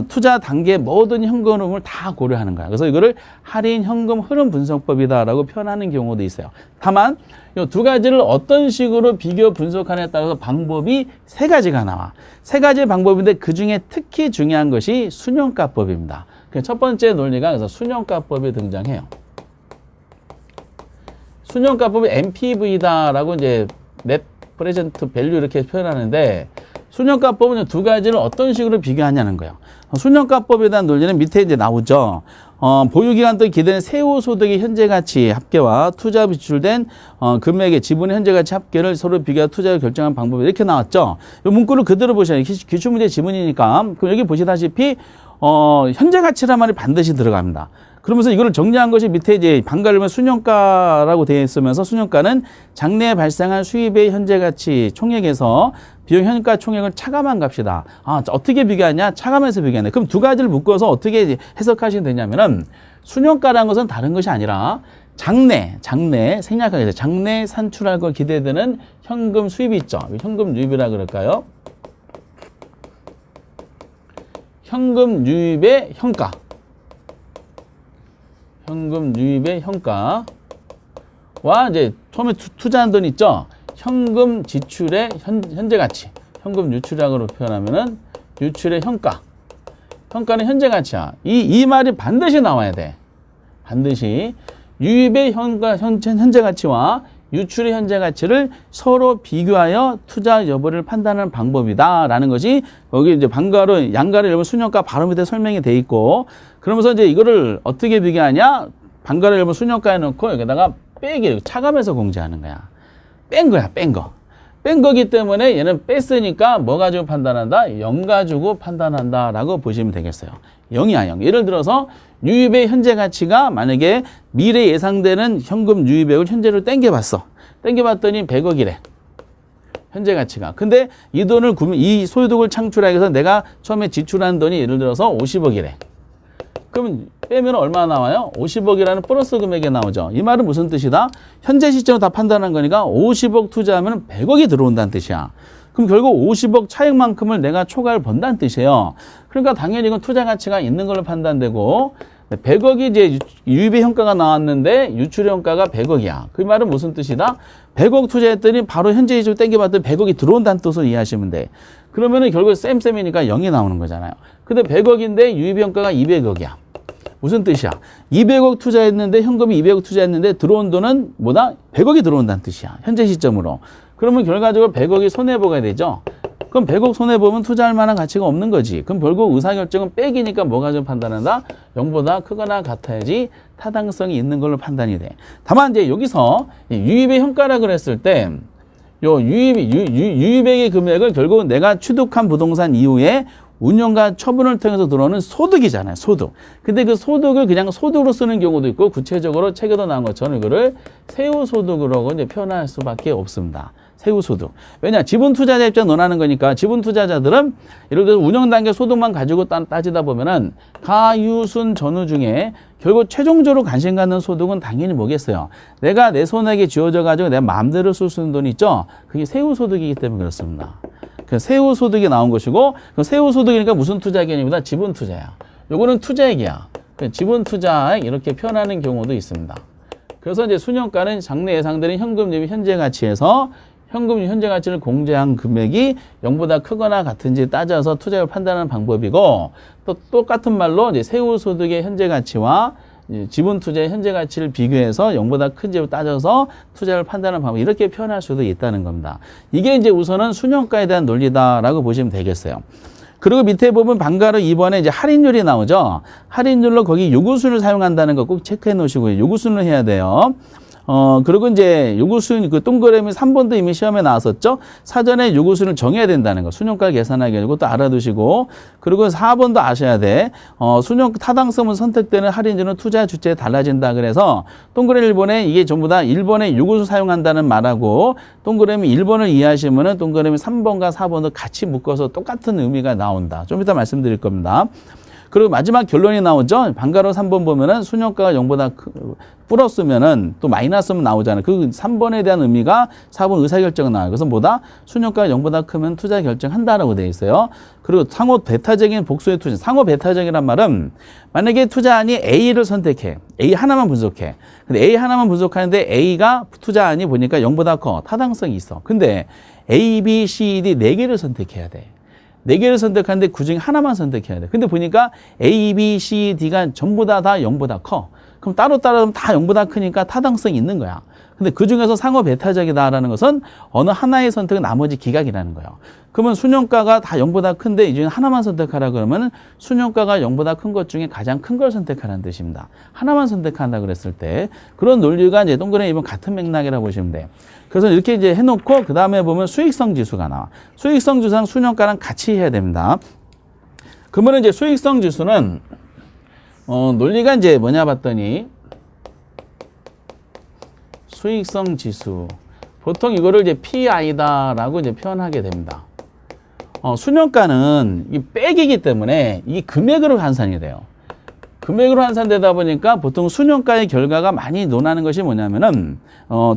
투자 단계 모든 현금 흐름을 다 고려하는 거야. 그래서 이거를 할인 현금 흐름 분석법이다라고 표현하는 경우도 있어요. 다만 이 두 가지를 어떤 식으로 비교 분석하느냐에 따라서 방법이 세 가지가 나와. 세 가지 방법인데 그 중에 특히 중요한 것이 순영가법입니다. 첫 번째 논리가 그래서 순영가법이 등장해요. 순영가법이 NPV다라고 이제 Net Present Value 이렇게 표현하는데 순영가법은 두 가지를 어떤 식으로 비교하냐는 거예요. 순영가법에 대한 논리는 밑에 이제 나오죠. 보유기간 동안 기대된 세후소득의 현재 가치 합계와 투자 비출된 금액의 지분의 현재 가치 합계를 서로 비교해 투자를 결정한 방법이 이렇게 나왔죠. 이 문구를 그대로 보셔야 돼요. 기출문제 지문이니까. 그럼 여기 보시다시피 현재 가치란 말이 반드시 들어갑니다. 그러면서 이거를 정리한 것이 밑에 이제 반가를 순현가라고 되어 있으면서 순현가는 장래에 발생한 수입의 현재 가치 총액에서 비용 현가 총액을 차감한 값이다. 아, 어떻게 비교하냐? 차감해서 비교하네. 그럼 두 가지를 묶어서 어떻게 해석하시면 되냐면은 순현가라는 것은 다른 것이 아니라 장래 생략하게 장래 산출할 걸 기대되는 현금 수입이 있죠. 현금 유입이라 그럴까요? 현금 유입의 현가. 현금 유입의 현가와 이제 처음에 투자한 돈 있죠. 현금 지출의 현재 가치. 현금 유출액으로 표현하면은 유출의 현가. 현가는 현재 가치야. 이 말이 반드시 나와야 돼. 반드시 유입의 현재 가치와 유출의 현재 가치를 서로 비교하여 투자 여부를 판단하는 방법이다라는 것이 여기 이제 반가로 양가를 여러분 순현가 바로 밑에 설명이 돼 있고, 그러면서 이제 이거를 어떻게 비교하냐? 반가를 여러분 순현가에 넣고 여기다가 빼기 차감해서 공제하는 거야. 뺀 거야, 뺀 거. 뺀 거기 때문에 얘는 뺐으니까 뭐 가지고 판단한다? 0 가지고 판단한다라고 보시면 되겠어요. 0이야, 0. 예를 들어서 유입의 현재 가치가 만약에 미래 예상되는 현금 유입액을 현재로 땡겨봤어. 땡겨봤더니 100억이래. 현재 가치가. 근데 이 돈을 이 소유득을 창출하기 위해서 내가 처음에 지출한 돈이 예를 들어서 50억이래. 그러면 빼면 얼마 나와요? 50억이라는 플러스 금액이 나오죠. 이 말은 무슨 뜻이다? 현재 시점으로 다 판단한 거니까 50억 투자하면 100억이 들어온다는 뜻이야. 그럼 결국 50억 차익만큼을 내가 초과를 번다는 뜻이에요. 그러니까 당연히 이건 투자 가치가 있는 걸로 판단되고, 100억이 이제 유입의 현가가 나왔는데 유출의 현가가 100억이야. 그 말은 무슨 뜻이다? 100억 투자했더니 바로 현재 시점 땡겨봤더니 100억이 들어온다는 뜻으로 이해하시면 돼. 그러면은 결국 쌤이니까 0이 나오는 거잖아요. 근데 100억인데 유입의 현가가 200억이야. 무슨 뜻이야? 200억 투자했는데 현금이 200억 투자했는데 들어온 돈은 뭐다? 100억이 들어온다는 뜻이야. 현재 시점으로. 그러면 결과적으로 100억이 손해보게 되죠. 그럼 100억 손해보면 투자할 만한 가치가 없는 거지. 그럼 결국 의사결정은 빼기니까 뭐가 좀 판단한다? 0보다 크거나 같아야지 타당성이 있는 걸로 판단이 돼. 다만 이제 여기서 유입의 현가라 그랬을 때 요 유입액의 금액을 결국 내가 취득한 부동산 이후에 운영과 처분을 통해서 들어오는 소득이잖아요. 소득. 근데 그 소득을 그냥 소득으로 쓰는 경우도 있고, 구체적으로 책에도 나온 것처럼 이거를 세후소득으로 이제 표현할 수밖에 없습니다. 세후소득. 왜냐? 지분투자자 입장 논하는 거니까 지분투자자들은 예를 들어서 운영단계 소득만 가지고 따지다 보면은 가유순 전후 중에 결국 최종적으로 관심 갖는 소득은 당연히 뭐겠어요? 내가 내 손에게 쥐어져 가지고 내 마음대로 쓸 수 있는 돈 있죠? 그게 세후소득이기 때문에 그렇습니다. 그 세후소득이 나온 것이고, 그 세후소득이니까 무슨 투자 개념이다? 지분투자야. 요거는 투자액이야. 그 지분투자액 이렇게 표현하는 경우도 있습니다. 그래서 이제 순현가는 장래 예상되는 현금 유입 현재 가치에서 현금 현재 가치를 공제한 금액이 0보다 크거나 같은지 따져서 투자율 판단하는 방법이고, 또 똑같은 말로 이제 세후소득의 현재 가치와 지분 투자의 현재 가치를 비교해서 0보다 큰지를 따져서 투자를 판단하는 방법, 이렇게 표현할 수도 있다는 겁니다. 이게 이제 우선은 순현가에 대한 논리다라고 보시면 되겠어요. 그리고 밑에 보면 반가로 2번에 이제 할인율이 나오죠. 할인율로 거기 요구순을 사용한다는 거 꼭 체크해 놓으시고요. 요구순을 해야 돼요. 그리고 이제 요구순, 그 동그라미 3번도 이미 시험에 나왔었죠. 사전에 요구순을 정해야 된다는 거. 순현가 계산하기 전에 그것도 알아두시고, 그리고 4번도 아셔야 돼. 순현 타당성은 선택되는 할인율은 투자 주체에 달라진다. 그래서 동그라미 1번에 이게 전부 다 1번에 요구순 사용한다는 말하고, 동그라미 1번을 이해하시면은 동그라미 3번과 4번도 같이 묶어서 똑같은 의미가 나온다. 좀 이따 말씀드릴 겁니다. 그리고 마지막 결론이 나오죠. 반가로 3번 보면은 순현가가 0보다 플러스면은 또 마이너스면 나오잖아요. 그 3번에 대한 의미가 4번 의사결정은 나와요. 그래서 뭐다? 순현가가 0보다 크면 투자 결정한다라고 되어 있어요. 그리고 상호 배타적인 복수의 투자. 상호 배타적이란 말은 만약에 투자안이 A를 선택해. A 하나만 분석해. 근데 A 하나만 분석하는데 A가 투자안이 보니까 0보다 커. 타당성이 있어. 근데 A, B, C, D 4개를 선택해야 돼. 4개를 선택하는데 그중에 하나만 선택해야 돼. 근데 보니까 A, B, C, D가 전부 다 0보다 커. 그럼 따로따로 다 0보다 크니까 타당성이 있는 거야. 근데 그중에서 상호 배타적이다라는 것은 어느 하나의 선택은 나머지 기각이라는 거예요. 그러면 순현가가 다 0보다 큰데 이 중에 하나만 선택하라 그러면 순현가가 0보다 큰 것 중에 가장 큰 걸 선택하라는 뜻입니다. 하나만 선택한다 그랬을 때 그런 논리가 이제 동그라미 2번 같은 맥락이라고 보시면 돼. 그래서 이렇게 이제 해놓고 그 다음에 보면 수익성 지수가 나와. 수익성 지수랑 순현가랑 같이 해야 됩니다. 그러면 이제 수익성 지수는 논리가 이제 뭐냐 봤더니 수익성 지수. 보통 이거를 이제 PI다라고 이제 표현하게 됩니다. 수년가는 이 백이기 때문에 이 금액으로 환산이 돼요. 금액으로 환산되다 보니까 보통 수년가의 결과가 많이 논하는 것이 뭐냐면은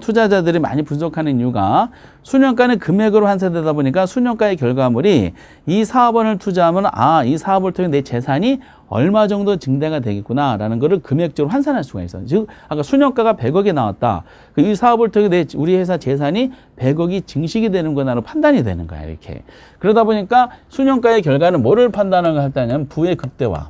투자자들이 많이 분석하는 이유가 수년가는 금액으로 환산되다 보니까 수년가의 결과물이 이 사업원을 투자하면 이 사업을 통해 내 재산이 얼마 정도 증대가 되겠구나라는 것을 금액적으로 환산할 수가 있어요. 즉 아까 수년가가 100억이 나왔다. 이 사업을 통해 우리 회사 재산이 100억이 증식이 되는구나로 판단이 되는 거야. 이렇게. 그러다 보니까 수년가의 결과는 뭐를 판단하는 걸 하냐면 부의 극대화.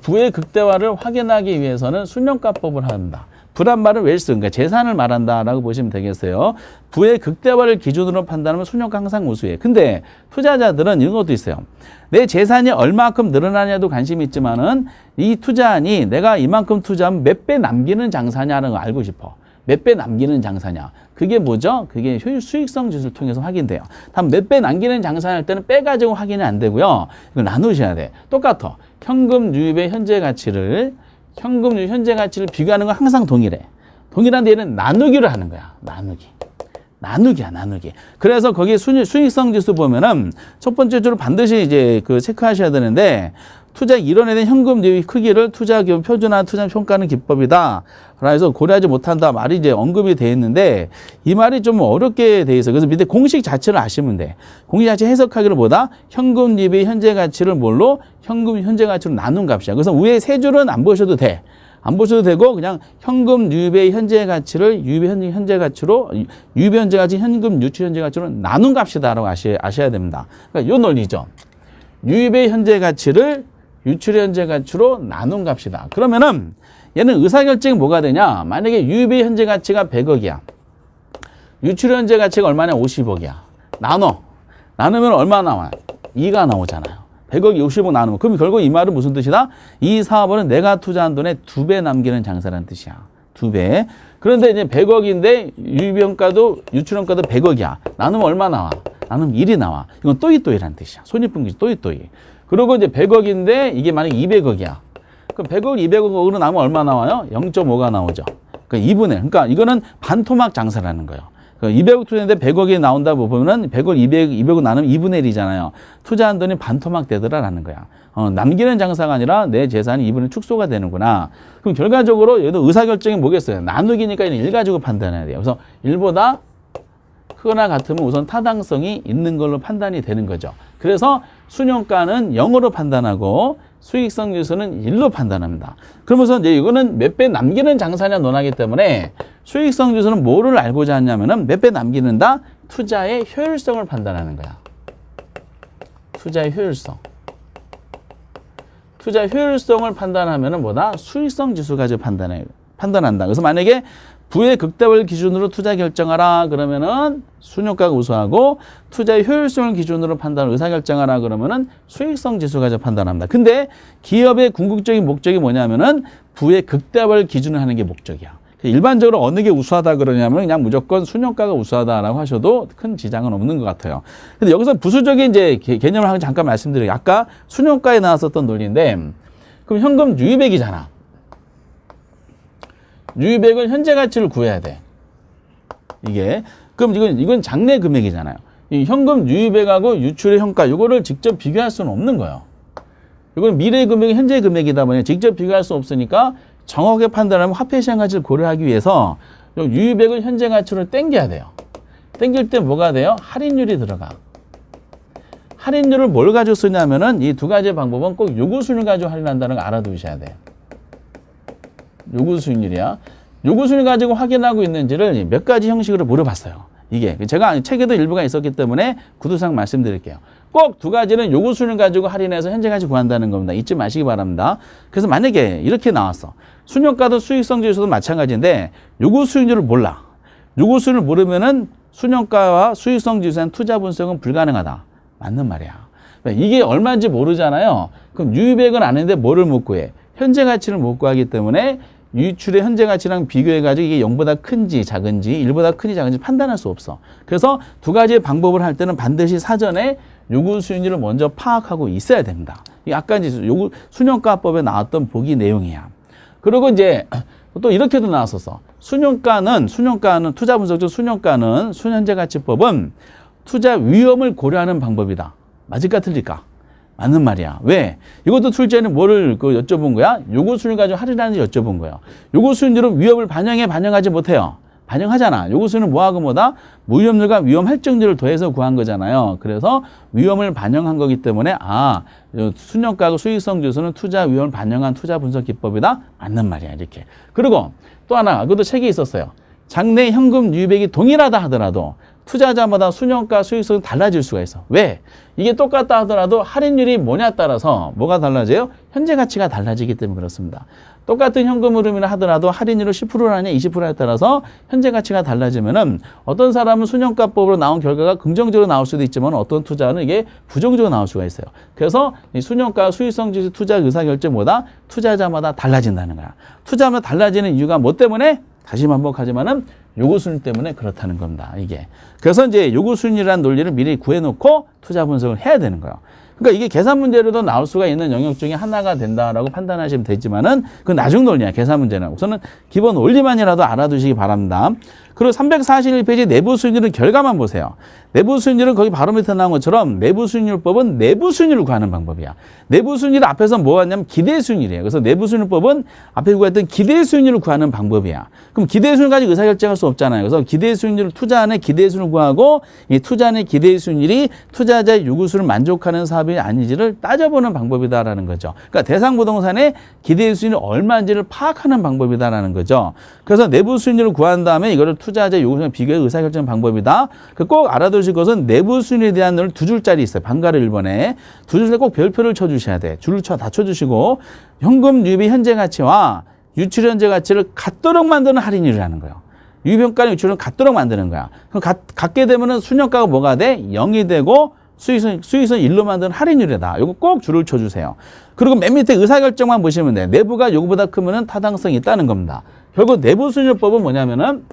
부의 극대화를 확인하기 위해서는 수년가법을 한다. 부란 말은 웰스, 그러니까 재산을 말한다라고 보시면 되겠어요. 부의 극대화를 기준으로 판단하면 수년가 항상 우수해. 근데 투자자들은 이런 것도 있어요. 내 재산이 얼마큼 늘어나냐도 관심이 있지만은 이 투자안이 내가 이만큼 투자하면 몇 배 남기는 장사냐는 걸 알고 싶어. 몇 배 남기는 장사냐. 그게 뭐죠? 그게 수익성 지수를 통해서 확인돼요. 단 몇 배 남기는 장사할 때는 빼가지고 확인이 안 되고요. 이거 나누셔야 돼. 똑같아. 현금 유입의 현재 가치를 비교하는 건 항상 동일해. 동일한데 얘는 나누기를 하는 거야. 나누기야. 그래서 거기 수익성 지수 보면은 첫 번째 줄을 반드시 이제 체크하셔야 되는데 투자 이론에 대한 현금 유입 크기를 투자 기업 표준화 투자 평가하는 기법이다. 그래서 고려하지 못한다 말이 이제 언급이 되어 있는데 이 말이 좀 어렵게 돼 있어요. 그래서 밑에 공식 자체를 아시면 돼. 공식 자체 해석하기를 보다 현금 유입의 현재 가치를 뭘로? 현금 현재 가치로 나눈 값이야. 그래서 위에 세 줄은 안 보셔도 돼. 안 보셔도 되고 그냥 현금 유입의 현재 가치를 유입의 현재 가치로 유입의 현재 가치 현금 유출 현재 가치로 나눈 값이다라고 아셔야 됩니다. 그러니까 요 논리죠. 유입의 현재 가치를 유출의 현재 가치로 나눈 값이다. 그러면은 얘는 의사결정이 뭐가 되냐? 만약에 유입의 현재 가치가 100억이야. 유출의 현재 가치가 얼마냐? 50억이야. 나누면 얼마 나와? 2가 나오잖아요. 100억이 50억 나누면. 그럼 결국 이 말은 무슨 뜻이다? 이 사업은 내가 투자한 돈의 2배 남기는 장사라는 뜻이야. 2배. 그런데 이제 100억인데 유입원가도 유출원가도 100억이야. 나누면 얼마 나와? 나누면 1이 나와. 이건 또이또이라는 뜻이야. 손익분기점 또이또이. 그리고 이제 100억인데 이게 만약에 200억이야. 그럼 100억, 200억으로 나오면 얼마 나와요? 0.5가 나오죠. 그러니까 2분의. 그러니까 이거는 반토막 장사라는 거예요. 200억 투자했는데 100억이 나온다고 보면은 100억, 200억 나누면 2분의 1이잖아요. 투자한 돈이 반토막 되더라라는 거야. 남기는 장사가 아니라 내 재산이 2분의 축소가 되는구나. 그럼 결과적으로 얘도 의사결정이 뭐겠어요? 나누기니까 1 가지고 판단해야 돼요. 그래서 1보다 크거나 같으면 우선 타당성이 있는 걸로 판단이 되는 거죠. 그래서 수년가는 0으로 판단하고 수익성 지수는 1로 판단합니다. 그러면서 이제 이거는 몇 배 남기는 장사냐 논하기 때문에 수익성 지수는 뭐를 알고자 하냐면은 몇 배 남기는다? 투자의 효율성을 판단하는 거야. 투자의 효율성. 투자의 효율성을 판단하면은 뭐다? 수익성 지수 가지고 판단한다. 그래서 만약에 부의 극대화를 기준으로 투자 결정하라 그러면은 수년가가 우수하고 투자의 효율성을 기준으로 의사결정하라 그러면은 수익성 지수 가지고 판단합니다. 근데 기업의 궁극적인 목적이 뭐냐면은 부의 극대화를 기준으로 하는 게 목적이야. 일반적으로 어느 게 우수하다 그러냐면 그냥 무조건 수년가가 우수하다라고 하셔도 큰 지장은 없는 것 같아요. 근데 여기서 부수적인 이제 개념을 하나 잠깐 말씀드려요. 아까 수년가에 나왔었던 논리인데 그럼 현금 유입액이잖아. 유입액은 현재 가치를 구해야 돼. 그럼 이건 장래 금액이잖아요. 이 현금 유입액하고 유출의 현가, 이거를 직접 비교할 수는 없는 거예요. 이건 미래 금액이 현재 금액이다 보니 직접 비교할 수 없으니까 정확하게 판단하면 화폐 시장 가치를 고려하기 위해서 유입액을 현재 가치로 땡겨야 돼요. 땡길 때 뭐가 돼요? 할인율이 들어가. 할인율을 뭘 가지고 쓰냐면은 이 두 가지 방법은 꼭 요구수익률 가지고 할인한다는 거 알아두셔야 돼요. 요구수익률이야. 요구수익률 가지고 확인하고 있는지를 몇 가지 형식으로 물어봤어요. 이게 제가 책에도 일부가 있었기 때문에 구두상 말씀드릴게요. 꼭 두 가지는 요구수익률 가지고 할인해서 현재 가치 구한다는 겁니다. 잊지 마시기 바랍니다. 그래서 만약에 이렇게 나왔어. 수년가도 수익성 지수도 마찬가지인데 요구수익률을 몰라. 요구수익률을 모르면은 수년가와 수익성 지수의 투자 분석은 불가능하다. 맞는 말이야. 이게 얼마인지 모르잖아요. 그럼 유입액은 아는데 뭐를 못 구해? 현재 가치를 못 구하기 때문에 유출의 현재 가치랑 비교해가지고 이게 0보다 큰지 작은지 1보다 큰지 작은지 판단할 수 없어. 그래서 두 가지의 방법을 할 때는 반드시 사전에 요구 수익률을 먼저 파악하고 있어야 됩니다. 이 아까 이제 요구 순영가법에 나왔던 보기 내용이야. 그리고 이제 또 이렇게도 나왔었어. 순영가는 투자 분석적 순영가는 순현재가치법은 투자 위험을 고려하는 방법이다. 맞을까 틀릴까? 맞는 말이야. 왜? 이것도 출제는 뭐를 여쭤본 거야? 요구 수익률 가지고 할인하는지 여쭤본 거야. 요구 수익률은 위험을 반영하지 못해요. 반영하잖아. 요구 수익률은 뭐하고 뭐다? 무위험률과 위험 할증률을 더해서 구한 거잖아요. 그래서 위험을 반영한 거기 때문에 순영가하고 수익성 지수는 투자 위험을 반영한 투자 분석 기법이다. 맞는 말이야. 이렇게. 그리고 또 하나, 그것도 책이 있었어요. 장래 현금 유입액이 동일하다 하더라도 투자자마다 순영가 수익성이 달라질 수가 있어. 왜? 이게 똑같다 하더라도 할인율이 뭐냐에 따라서 뭐가 달라져요? 현재 가치가 달라지기 때문에 그렇습니다. 똑같은 현금 흐름이라 하더라도 할인율을 10%라냐 20%에 따라서 현재 가치가 달라지면은 어떤 사람은 순영가법으로 나온 결과가 긍정적으로 나올 수도 있지만 어떤 투자는 이게 부정적으로 나올 수가 있어요. 그래서 이 순영가 수익성 지수 투자 의사결정보다 투자자마다 달라진다는 거야. 투자마다 달라지는 이유가 뭐 때문에? 다시 반복하지만은 요구 수익률 때문에 그렇다는 겁니다. 이게. 그래서 이제 요구 수익률이라는 논리를 미리 구해놓고 투자 분석을 해야 되는 거예요. 그러니까 이게 계산 문제로도 나올 수가 있는 영역 중에 하나가 된다라고 판단하시면 되지만은 그건 나중 논리야. 계산 문제는. 우선은 기본 원리만이라도 알아두시기 바랍니다. 그리고 341페이지 내부 수익률은 결과만 보세요. 내부 수익률은 거기 바로 밑에 나온 것처럼 내부 수익률법은 내부 수익률을 구하는 방법이야. 내부 수익률 앞에서 뭐 왔냐면 기대 수익률이에요. 그래서 내부 수익률법은 앞에 구했던 기대 수익률을 구하는 방법이야. 그럼 기대 수익률 가지고 의사결정할 수 없잖아요. 그래서 기대 수익률을 투자안의 기대 수익률을 구하고 이 투자안의 기대 수익률이 투자자의 요구수를 만족하는 사업이 아닌지를 따져보는 방법이다라는 거죠. 그러니까 대상 부동산의 기대 수익률이 얼마인지를 파악하는 방법이다라는 거죠. 그래서 내부 수익률을 구한 다음에 이거를 투자자 요구수랑 비교해 의사결정 방법이다. 꼭 알아두실 것은 내부 수익률에 대한 늘 두 줄짜리 있어요. 방가를 1번에. 두 줄에 꼭 별표를 쳐주셔야 돼. 줄을 다 쳐주시고 현금 유입의 현재 가치와 유출 현재 가치를 같도록 만드는 할인율이라는 거예요. 유입평가는 유출은 같도록 만드는 거야. 그럼 같게 되면은 순영가가 뭐가 돼? 0이 되고 수익성 1로 만드는 할인율이다. 이거 꼭 줄을 쳐주세요. 그리고 맨 밑에 의사결정만 보시면 돼. 내부가 요거보다 크면은 타당성이 있다는 겁니다. 결국 내부 수익률법은 뭐냐면은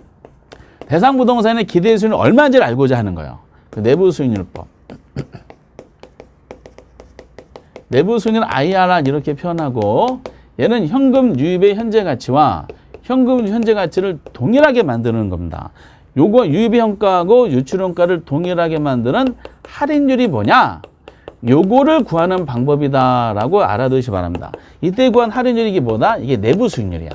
대상 부동산의 기대 수익률이 얼마인지를 알고자 하는 거예요. 내부 수익률법. 내부 수익률 IRR 이렇게 표현하고 얘는 현금 유입의 현재 가치와 현금 현재 가치를 동일하게 만드는 겁니다. 요거 유입의 현가하고 유출 현가를 동일하게 만드는 할인율이 뭐냐? 요거를 구하는 방법이다라고 알아두시기 바랍니다. 이때 구한 할인율이 이게 뭐다? 이게 내부 수익률이야.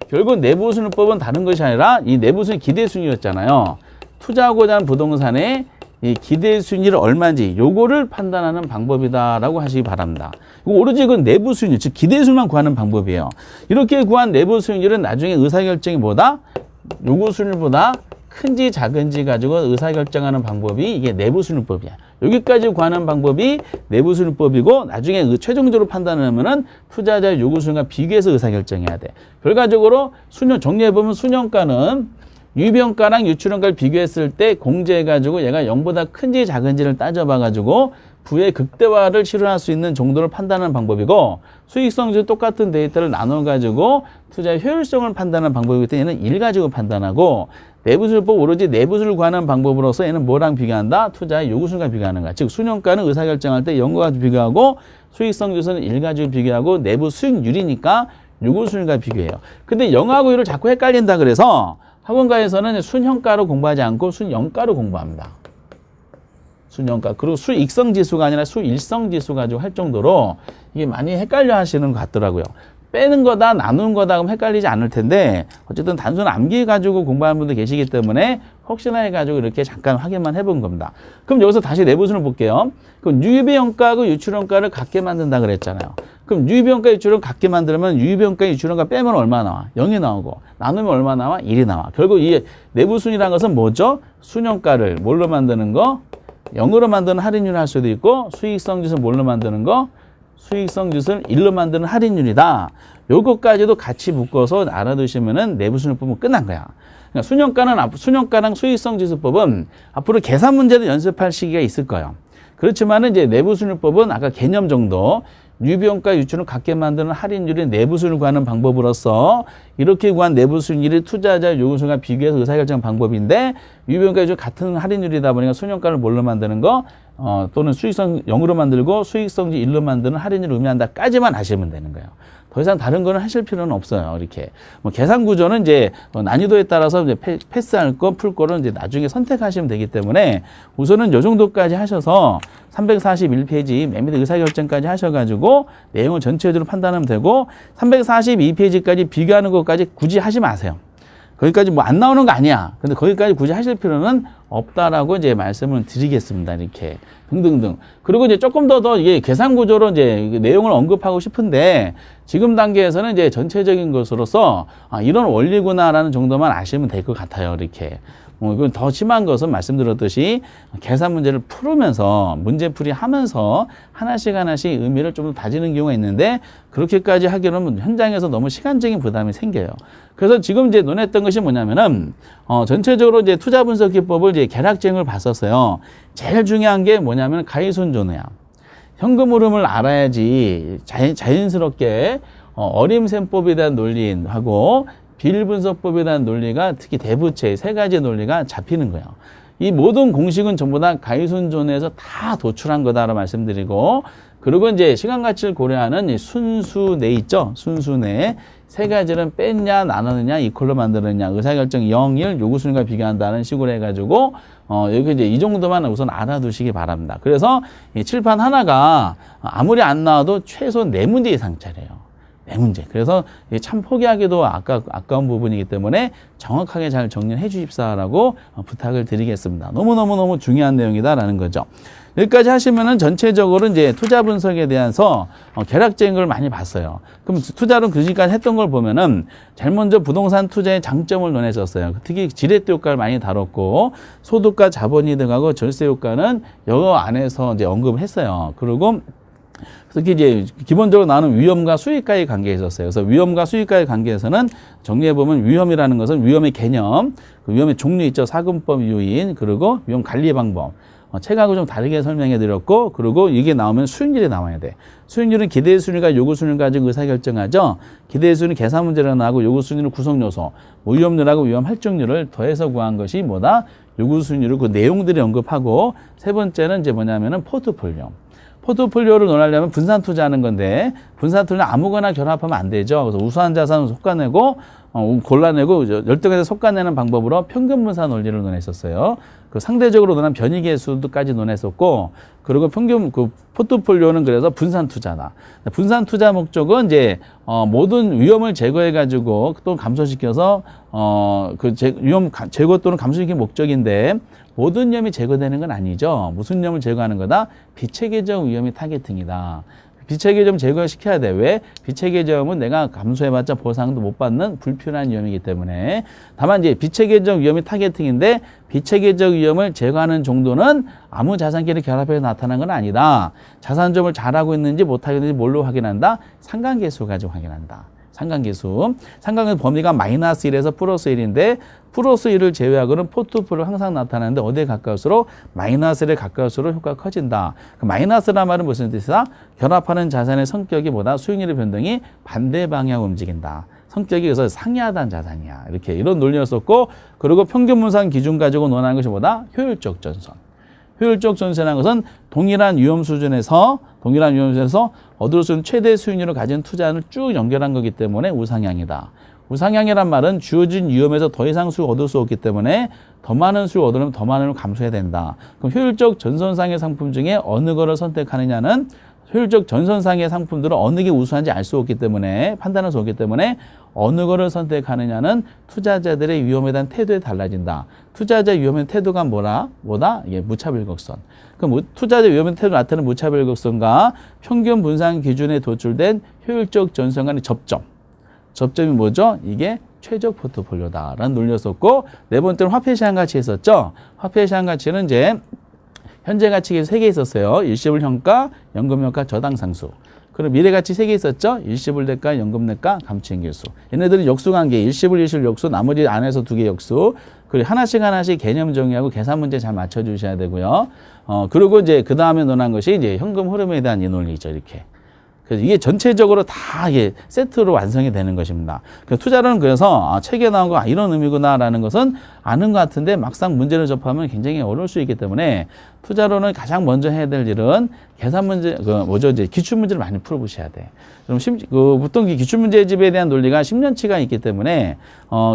결국 내부 수익률법은 다른 것이 아니라 이 내부 수익 기대 수익률이었잖아요. 투자하고자 하는 부동산의 이 기대 수익률이 얼마인지 요거를 판단하는 방법이다라고 하시기 바랍니다. 오로지 이건 내부 수익률, 즉 기대 수익률만 구하는 방법이에요. 이렇게 구한 내부 수익률은 나중에 의사결정이 뭐다? 요구 수익률보다 큰지 작은지 가지고 의사결정하는 방법이 이게 내부 수익률법이야. 여기까지 구하는 방법이 내부 수익률법이고 나중에 최종적으로 판단하면은 투자자의 요구 수익률과 비교해서 의사결정해야 돼. 결과적으로 정리해보면 순영가는 유입평가랑 유출평가를 비교했을 때 공제해가지고 얘가 0보다 큰지 작은지를 따져봐가지고 부의 극대화를 실현할 수 있는 정도를 판단하는 방법이고 수익성도 똑같은 데이터를 나눠가지고 투자의 효율성을 판단하는 방법이기 때문에 얘는 1 가지고 판단하고 내부수익률법 오로지 내부수익을 구하는 방법으로서 얘는 뭐랑 비교한다? 투자의 요구수익과 비교하는 거야. 즉 순영가는 의사결정할 때 0과 비교하고 수익성 지수는 1 가지고 비교하고 내부 수익률이니까 요구수익과 비교해요. 근데 0하고 1을 자꾸 헷갈린다 그래서 학원가에서는 순형가로 공부하지 않고 순영가로 공부합니다. 순영가. 그리고 수익성 지수가 아니라 수일성 지수 가지고 할 정도로 이게 많이 헷갈려 하시는 것 같더라고요. 빼는 거다, 나누는 거다 그럼 헷갈리지 않을 텐데 어쨌든 단순 암기 가지고 공부하는 분들 계시기 때문에 혹시나 해가지고 이렇게 잠깐 확인만 해본 겁니다. 그럼 여기서 다시 내부순을 볼게요. 그럼 유입의 현가하고 유출 현가를 같게 만든다 그랬잖아요. 그럼 유입의 현가, 유출 현가 같게 만들면 유입의 현가, 유출 현가 빼면 얼마 나와? 0이 나오고 나누면 얼마 나와? 1이 나와. 결국 이 내부순이라는 것은 뭐죠? 순현가를 뭘로 만드는 거? 0으로 만드는 할인율을 할 수도 있고 수익성 지수는 뭘로 만드는 거? 수익성 지수를 1로 만드는 할인율이다. 요것까지도 같이 묶어서 알아두시면은 내부순위법은 끝난 거야. 그러니까 순영가랑 수익성 지수법은 앞으로 계산 문제도 연습할 시기가 있을 거예요. 그렇지만은 이제 내부순위법은 아까 개념 정도 유비용가 유출을 갖게 만드는 할인율이 내부 수익을 구하는 방법으로서 이렇게 구한 내부 수익률이 투자자 요구 수익과 비교해서 의사결정 방법인데 유비용가 유출 같은 할인율이다 보니까 순용가를 뭘로 만드는 거 또는 수익성 0으로 만들고 수익성지 1로 만드는 할인율을 의미한다까지만 아시면 되는 거예요. 더 이상 다른 거는 하실 필요는 없어요. 이렇게 뭐 계산 구조는 이제 난이도에 따라서 이제 패스할 거, 풀 거를 이제 나중에 선택하시면 되기 때문에 우선은 요 정도까지 하셔서 341페이지 맨 밑에 의사결정까지 하셔가지고 내용을 전체적으로 판단하면 되고 342페이지까지 비교하는 것까지 굳이 하지 마세요. 거기까지 뭐 안 나오는 거 아니야. 근데 거기까지 굳이 하실 필요는 없다라고 이제 말씀을 드리겠습니다. 이렇게 등등등. 그리고 이제 조금 더 이게 계산 구조로 이제 내용을 언급하고 싶은데 지금 단계에서는 이제 전체적인 것으로서 이런 원리구나라는 정도만 아시면 될 것 같아요. 이렇게. 이건 더 심한 것은 말씀드렸듯이 계산 문제를 풀으면서 문제풀이 하면서 하나씩 의미를 좀 더 다지는 경우가 있는데 그렇게까지 하기로는 현장에서 너무 시간적인 부담이 생겨요. 그래서 지금 이제 논했던 것이 뭐냐면은 전체적으로 이제 투자 분석 기법을 이제 계략적을 봤었어요. 제일 중요한 게 뭐냐면 가이순전후야. 현금 흐름을 알아야지 자연스럽게 어림셈법에 대한 논리하고 비일분석법에 대한 논리가 특히 대부채 세 가지 논리가 잡히는 거예요. 이 모든 공식은 전부 다 가이순전후에서 다 도출한 거다라고 말씀드리고 그리고 이제 시간 가치를 고려하는 이 순수내 있죠. 순수내 세 가지는 뺐냐 나누느냐 이퀄로 만드느냐 의사결정 0, 1 요구순위과 비교한다는 식으로 해가지고 여기 이제 이 정도만 우선 알아두시기 바랍니다. 그래서 이 칠판 하나가 아무리 안 나와도 최소 4문제 이상 짜려요. 4문제. 그래서 참 포기하기도 아까운 부분이기 때문에 정확하게 잘 정리해 주십사라고 부탁을 드리겠습니다. 너무너무 중요한 내용이다라는 거죠. 여기까지 하시면은 전체적으로 이제 투자 분석에 대해서 계략적인 걸 많이 봤어요. 그럼 투자로 그지까지 했던 걸 보면은 제일 먼저 부동산 투자의 장점을 논했었어요. 특히 지렛대 효과를 많이 다뤘고 소득과 자본이득하고 절세 효과는 여 안에서 이제 언급을 했어요. 그리고 특히 이제 기본적으로 나오는 위험과 수익과의 관계에 있었어요. 그래서 위험과 수익과의 관계에서는 정리해보면 위험이라는 것은 위험의 개념, 그 위험의 종류 있죠. 사금법 요인, 그리고 위험 관리 방법. 책하고 좀 다르게 설명해 드렸고, 그리고 이게 나오면 수익률이 나와야 돼. 수익률은 기대 수익률과 요구 수익률을 가지고 의사결정하죠. 기대 수익률은 계산 문제로 나오고 요구 수익률은 구성 요소, 위험률하고 위험 할증률을 더해서 구한 것이 뭐다? 요구 수익률을 그 내용들이 언급하고, 세 번째는 이제 뭐냐면은 포트폴리오. 포트폴리오를 논하려면 분산 투자하는 건데 분산 투자는 아무거나 결합하면 안 되죠. 그래서 우수한 자산을 속아내고 골라내고 열등해서 속아내는 방법으로 평균 분산 원리를 논했었어요. 그 상대적으로 논한 변이계수도까지 논했었고 그리고 평균 그 포트폴리오는 그래서 분산 투자다. 분산 투자 목적은 이제 모든 위험을 제거해 가지고 또 감소시켜서 위험 제거 또는 감소시키는 목적인데 모든 위험이 제거되는 건 아니죠. 무슨 위험을 제거하는 거다? 비체계적 위험이 타겟팅이다. 비체계점 제거시켜야 돼. 왜? 비체계점은 내가 감소해봤자 보상도 못 받는 불필요한 위험이기 때문에. 다만 이제 비체계적 위험이 타겟팅인데 비체계적 위험을 제거하는 정도는 아무 자산끼리 결합해서 나타난 건 아니다. 자산점을 잘하고 있는지 못하고 있는지 뭘로 확인한다? 상관계수 가지고 확인한다. 상관계수 범위가 마이너스 1에서 플러스 1인데 플러스 1을 제외하고는 포트폴리오 항상 나타나는데 어디에 가까울수록 마이너스 1에 가까울수록 효과가 커진다. 그 마이너스란 말은 무슨 뜻이다? 결합하는 자산의 성격이 보다 수익률의 변동이 반대 방향으로 움직인다. 성격이 그래서 상이하다는 자산이야. 이렇게 이런 논리였었고 그리고 평균 분산 기준 가지고 논하는 것이 뭐다? 효율적 전선. 효율적 전선이라는 것은 동일한 위험 수준에서 얻을 수 있는 최대 수익률을 가진 투자를 쭉 연결한 거기 때문에 우상향이다. 우상향이란 말은 주어진 위험에서 더 이상 수익을 얻을 수 없기 때문에 더 많은 수익을 얻으려면 더 많은 걸 감수해야 된다. 그럼 효율적 전선상의 상품 중에 어느 거를 선택하느냐는 효율적 전선상의 상품들은 어느 게 우수한지 알 수 없기 때문에 판단할 수 없기 때문에 어느 거를 선택하느냐는 투자자들의 위험에 대한 태도에 달라진다. 투자자 위험의 태도가 뭐다? 이게 무차별곡선. 그럼 투자자 위험의 태도를 나타내는 무차별곡선과 평균 분산 기준에 도출된 효율적 전선 간의 접점이 뭐죠? 이게 최적 포트폴리오다라는 논리였었고 네 번째는 화폐 시장 가치 있었죠. 화폐 시장 가치는 이제 현재 가치가 3개 있었어요. 일시불 현가, 연금 현가, 저당 상수. 그리고 미래 가치 3개 있었죠. 일시불 대가, 연금 대가, 감추행길수. 얘네들은 역수 관계, 일시불 역수, 나머지 안에서 2개 역수. 그리고 하나씩 개념 정의하고 계산 문제 잘 맞춰 주셔야 되고요. 그리고 이제 그 다음에 논한 것이 이제 현금 흐름에 대한 이 논리죠. 이렇게. 그래서 이게 전체적으로 다 이게 세트로 완성이 되는 것입니다. 투자론은 그래서 책에 나온 거 이런 의미구나라는 것은 아는 것 같은데 막상 문제를 접하면 굉장히 어려울 수 있기 때문에 투자론은 가장 먼저 해야 될 일은 계산 문제, 이제 기출 문제를 많이 풀어보셔야 돼. 그럼 보통 기출 문제집에 대한 논리가 10년치가 있기 때문에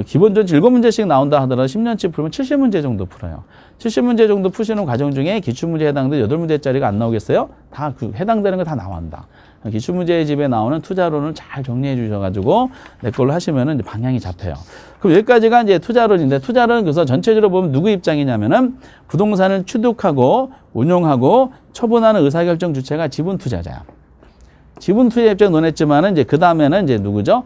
기본적으로 7문제씩 나온다 하더라도 10년치 풀면 70문제 정도 풀어요. 70문제 정도 푸시는 과정 중에 기출문제에 해당되는 8문제짜리가 안 나오겠어요? 다 해당되는 거 다 나온다. 기출문제집에 나오는 투자론을 잘 정리해 주셔가지고 내 걸로 하시면은 방향이 잡혀요. 그럼 여기까지가 이제 투자론인데, 투자론은 그래서 전체적으로 보면 누구 입장이냐면은 부동산을 취득하고 운용하고 처분하는 의사결정 주체가 지분 투자자야. 지분 투자 입장 논했지만은 이제 그 다음에는 이제 누구죠?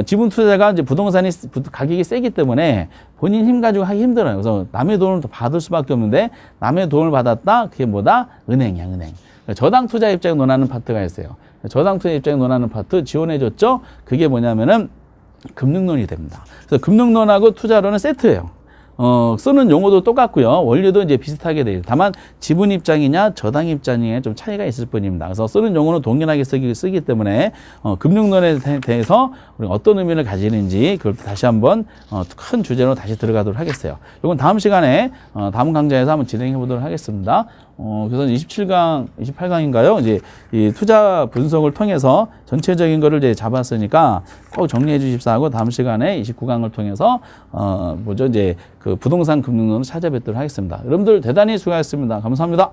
지분 투자가 이제 부동산이 가격이 세기 때문에 본인 힘 가지고 하기 힘들어요. 그래서 남의 돈을 더 받을 수밖에 없는데, 남의 돈을 받았다? 그게 뭐다? 은행이야, 은행. 저당 투자 입장 논하는 파트가 있어요. 저당 투자 입장 논하는 파트 지원해줬죠? 그게 뭐냐면은 금융론이 됩니다. 그래서 금융론하고 투자론은 세트예요. 쓰는 용어도 똑같고요. 원리도 이제 비슷하게 돼요. 다만 지분 입장이냐 저당 입장에 좀 차이가 있을 뿐입니다. 그래서 쓰는 용어는 동일하게 쓰기 때문에 금융론에 대해서 우리가 어떤 의미를 가지는지 그걸 다시 한번 큰 주제로 다시 들어가도록 하겠어요. 이건 다음 시간에 다음 강좌에서 한번 진행해 보도록 하겠습니다. 그래서 28강인가요? 이제 이 투자 분석을 통해서 전체적인 거를 이제 잡았으니까 꼭 정리해 주십사 하고, 다음 시간에 29강을 통해서 이제 그 부동산 금융론을 찾아뵙도록 하겠습니다. 여러분들 대단히 수고하셨습니다. 감사합니다.